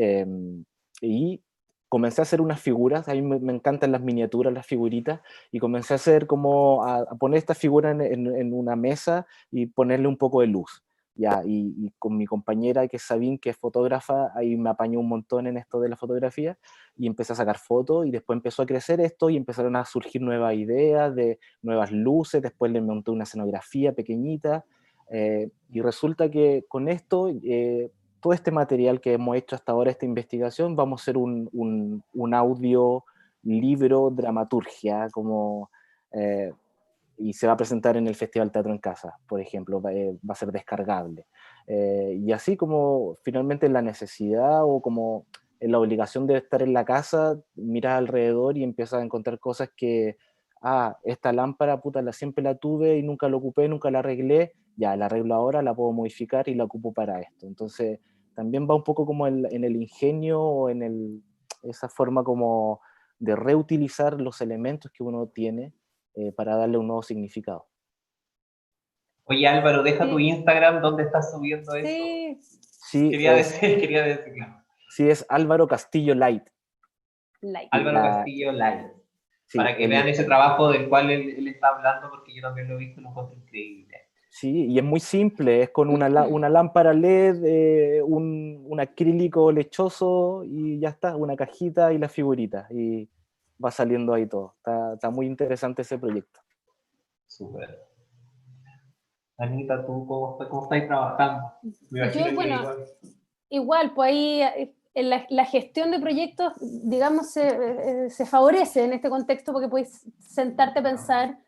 Y comencé a hacer unas figuras, a mí me encantan las miniaturas, las figuritas, y comencé a hacer como a poner esta figura en una mesa y ponerle un poco de luz. Ya, y con mi compañera que es Sabine, que es fotógrafa, ahí me apañó un montón en esto de la fotografía y empecé a sacar fotos y después empezó a crecer esto y empezaron a surgir nuevas ideas de nuevas luces, después le monté una escenografía pequeñita y resulta que con esto todo este material que hemos hecho hasta ahora, esta investigación, vamos a hacer un audio, libro, dramaturgia, y se va a presentar en el Festival Teatro en Casa, por ejemplo, va a ser descargable. Y así como finalmente en la necesidad o como en la obligación de estar en la casa, miras alrededor y empiezas a encontrar cosas esta lámpara, puta, siempre la tuve y nunca la ocupé, nunca la arreglé, ya la arreglo ahora, la puedo modificar y la ocupo para esto. Entonces, también va un poco como en el ingenio o esa forma como de reutilizar los elementos que uno tiene para darle un nuevo significado. Oye Álvaro, deja tu Sí. Instagram donde estás subiendo eso. Sí, Sí, Quería decirlo. sí, es Álvaro Castillo Light. like. Álvaro Castillo Live. Sí, Para que vean ese trabajo del cual él está hablando, porque yo también lo he visto y lo encuentro increíble. sí, y es muy simple, es con una lámpara LED, un acrílico lechoso y ya está, una cajita y la figurita. Y va saliendo ahí todo. Está muy interesante ese proyecto. Súper. Anita, ¿tú cómo estás trabajando? Me imagino Yo, que bueno, igual, pues ahí en la gestión de proyectos, digamos, se favorece en este contexto porque puedes sentarte a pensar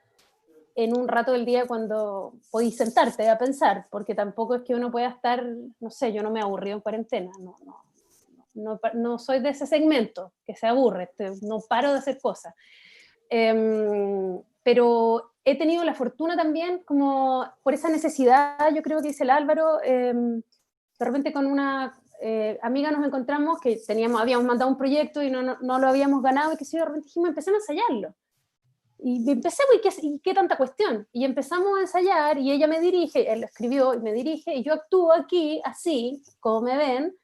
en un rato del día cuando podéis sentarte a pensar, porque tampoco es que uno pueda estar, no sé, yo no me aburrí en cuarentena, no soy de ese segmento que se aburre, no paro de hacer cosas. Pero he tenido la fortuna también, como por esa necesidad, yo creo que dice el Álvaro, de repente con una amiga nos encontramos que habíamos mandado un proyecto y no lo habíamos ganado y que de repente dijimos, empecemos a ensayarlo. Y empecemos, ¿y qué tanta cuestión? Y empezamos a ensayar y ella me dirige, él lo escribió y me dirige, y yo actúo aquí, así, como me ven,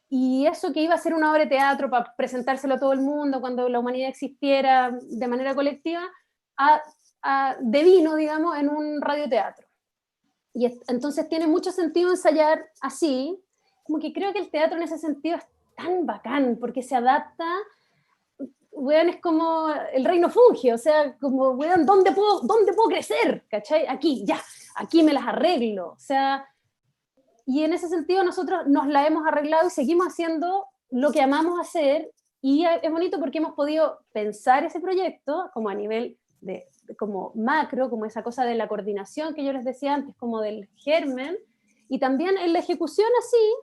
y eso que iba a ser una obra de teatro para presentárselo a todo el mundo cuando la humanidad existiera de manera colectiva, devino, digamos, en un radioteatro. Y entonces tiene mucho sentido ensayar así, como que creo que el teatro en ese sentido es tan bacán, porque se adapta, weón, es como el reino funge, o sea, como, weón, ¿dónde puedo crecer? ¿Cachai? Aquí, ya, aquí me las arreglo, o sea, y en ese sentido nosotros nos la hemos arreglado y seguimos haciendo lo que amamos hacer, y es bonito porque hemos podido pensar ese proyecto como a nivel como macro, como esa cosa de la coordinación que yo les decía antes, como del germen, y también en la ejecución así,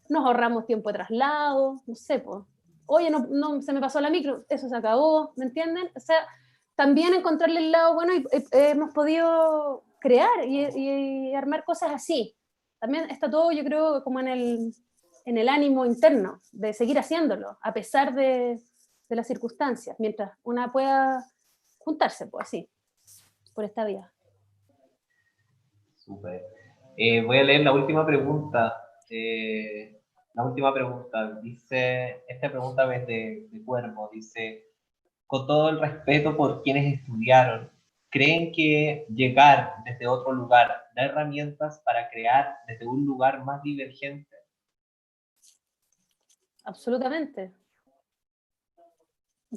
nos ahorramos tiempo de traslado, no sé, pues, oye, no, se me pasó la micro, eso se acabó, ¿me entienden? O sea, también encontrarle el lado bueno y hemos podido crear y armar cosas así. También está todo, yo creo, como en el ánimo interno de seguir haciéndolo, a pesar de las circunstancias, mientras una pueda juntarse, pues así, por esta vía. Súper. Voy a leer la última pregunta. La última pregunta, dice, esta pregunta es de Cuervo, dice, con todo el respeto por quienes estudiaron, ¿creen que llegar desde otro lugar da herramientas para crear desde un lugar más divergente? Absolutamente.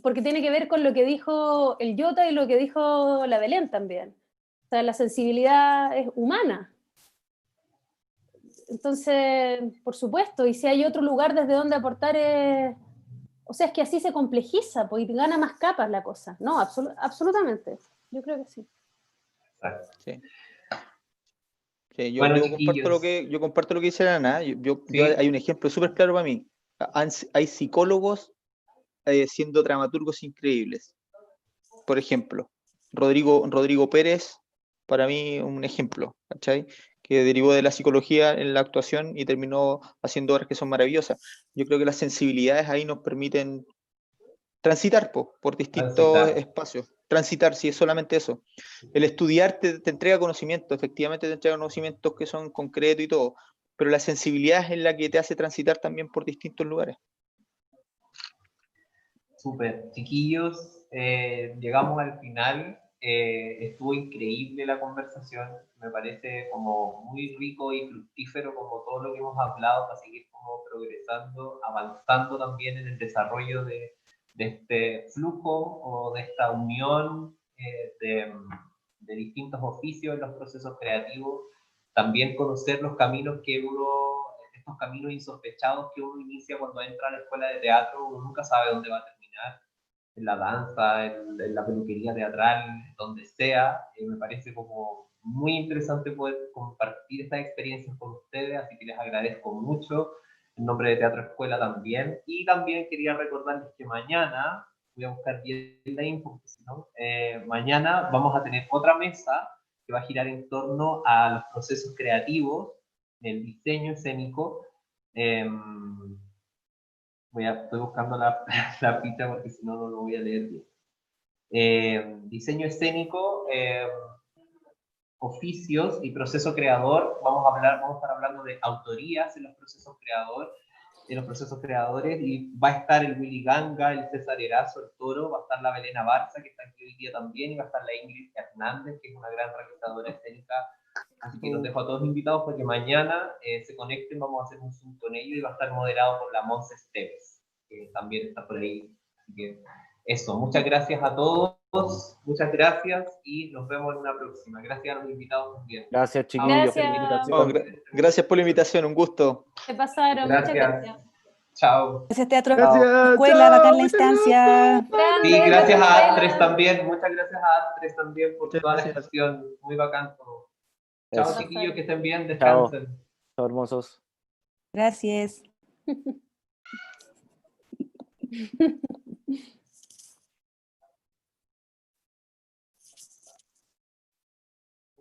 Porque tiene que ver con lo que dijo el Jota y lo que dijo la Belén también. O sea, la sensibilidad es humana. Entonces, por supuesto, y si hay otro lugar desde donde aportar, o sea, es que así se complejiza, pues, y gana más capas la cosa. No, absolutamente. Yo creo que sí. Exacto. Sí. Sí, Bueno, yo comparto lo chiquillos. yo comparto lo que dice Ana. Sí. Hay un ejemplo súper claro para mí. Hay psicólogos siendo dramaturgos increíbles. Por ejemplo, Rodrigo Pérez, para mí un ejemplo, ¿cachai? Que derivó de la psicología en la actuación y terminó haciendo obras que son maravillosas. Yo creo que las sensibilidades ahí nos permiten transitar por distintos Transitar. espacios. Transitar, si es solamente eso. El estudiar te entrega conocimientos, efectivamente te entrega conocimientos que son concretos y todo, pero la sensibilidad es la que te hace transitar también por distintos lugares. Súper, chiquillos, llegamos al final, estuvo increíble la conversación, me parece como muy rico y fructífero como todo lo que hemos hablado para seguir como progresando, avanzando también en el desarrollo de este flujo o de esta unión de distintos oficios en los procesos creativos, también conocer los caminos que uno estos caminos insospechados que uno inicia cuando entra a la escuela de teatro, uno nunca sabe dónde va a terminar, en la danza, en la peluquería teatral, donde sea. Me parece como muy interesante poder compartir estas experiencias con ustedes, así que les agradezco mucho, en nombre de Teatro Escuela también. Y también quería recordarles que mañana, voy a buscar bien la info, porque si no, mañana vamos a tener otra mesa que va a girar en torno a los procesos creativos, el diseño escénico. Estoy buscando la ficha porque si no, no lo voy a leer bien. Diseño escénico, oficios y proceso creador. Vamos a estar hablando de autorías en los procesos creadores, y va a estar el Willy Ganga, el César Erazo, el Toro, va a estar la Belén Barza, que está aquí hoy día también, y va a estar la Ingrid Hernández, que es una gran realizadora escénica. Así que los dejo a todos invitados para que mañana se conecten, vamos a hacer un Zoom con ellos, y va a estar moderado por la Monse Esteves, que también está por ahí. Así que eso, muchas gracias a todos, muchas gracias y nos vemos en una próxima. Gracias a los invitados también. Gracias, chiquillos, por la Gracias. invitación. Gracias por la invitación, un gusto. Se pasaron, muchas gracias. Chao. Gracias, Teatro Gracias, Escuela, chao, bacán la muchas instancia. Grande, Sí, gracias a Escuela. Astres también, muchas gracias a Astres también por Muchas toda la gracias. gestión, muy bacán todo. Chao, Eso. chiquillos, que estén bien, Chao, descansen. chao, hermosos. Gracias.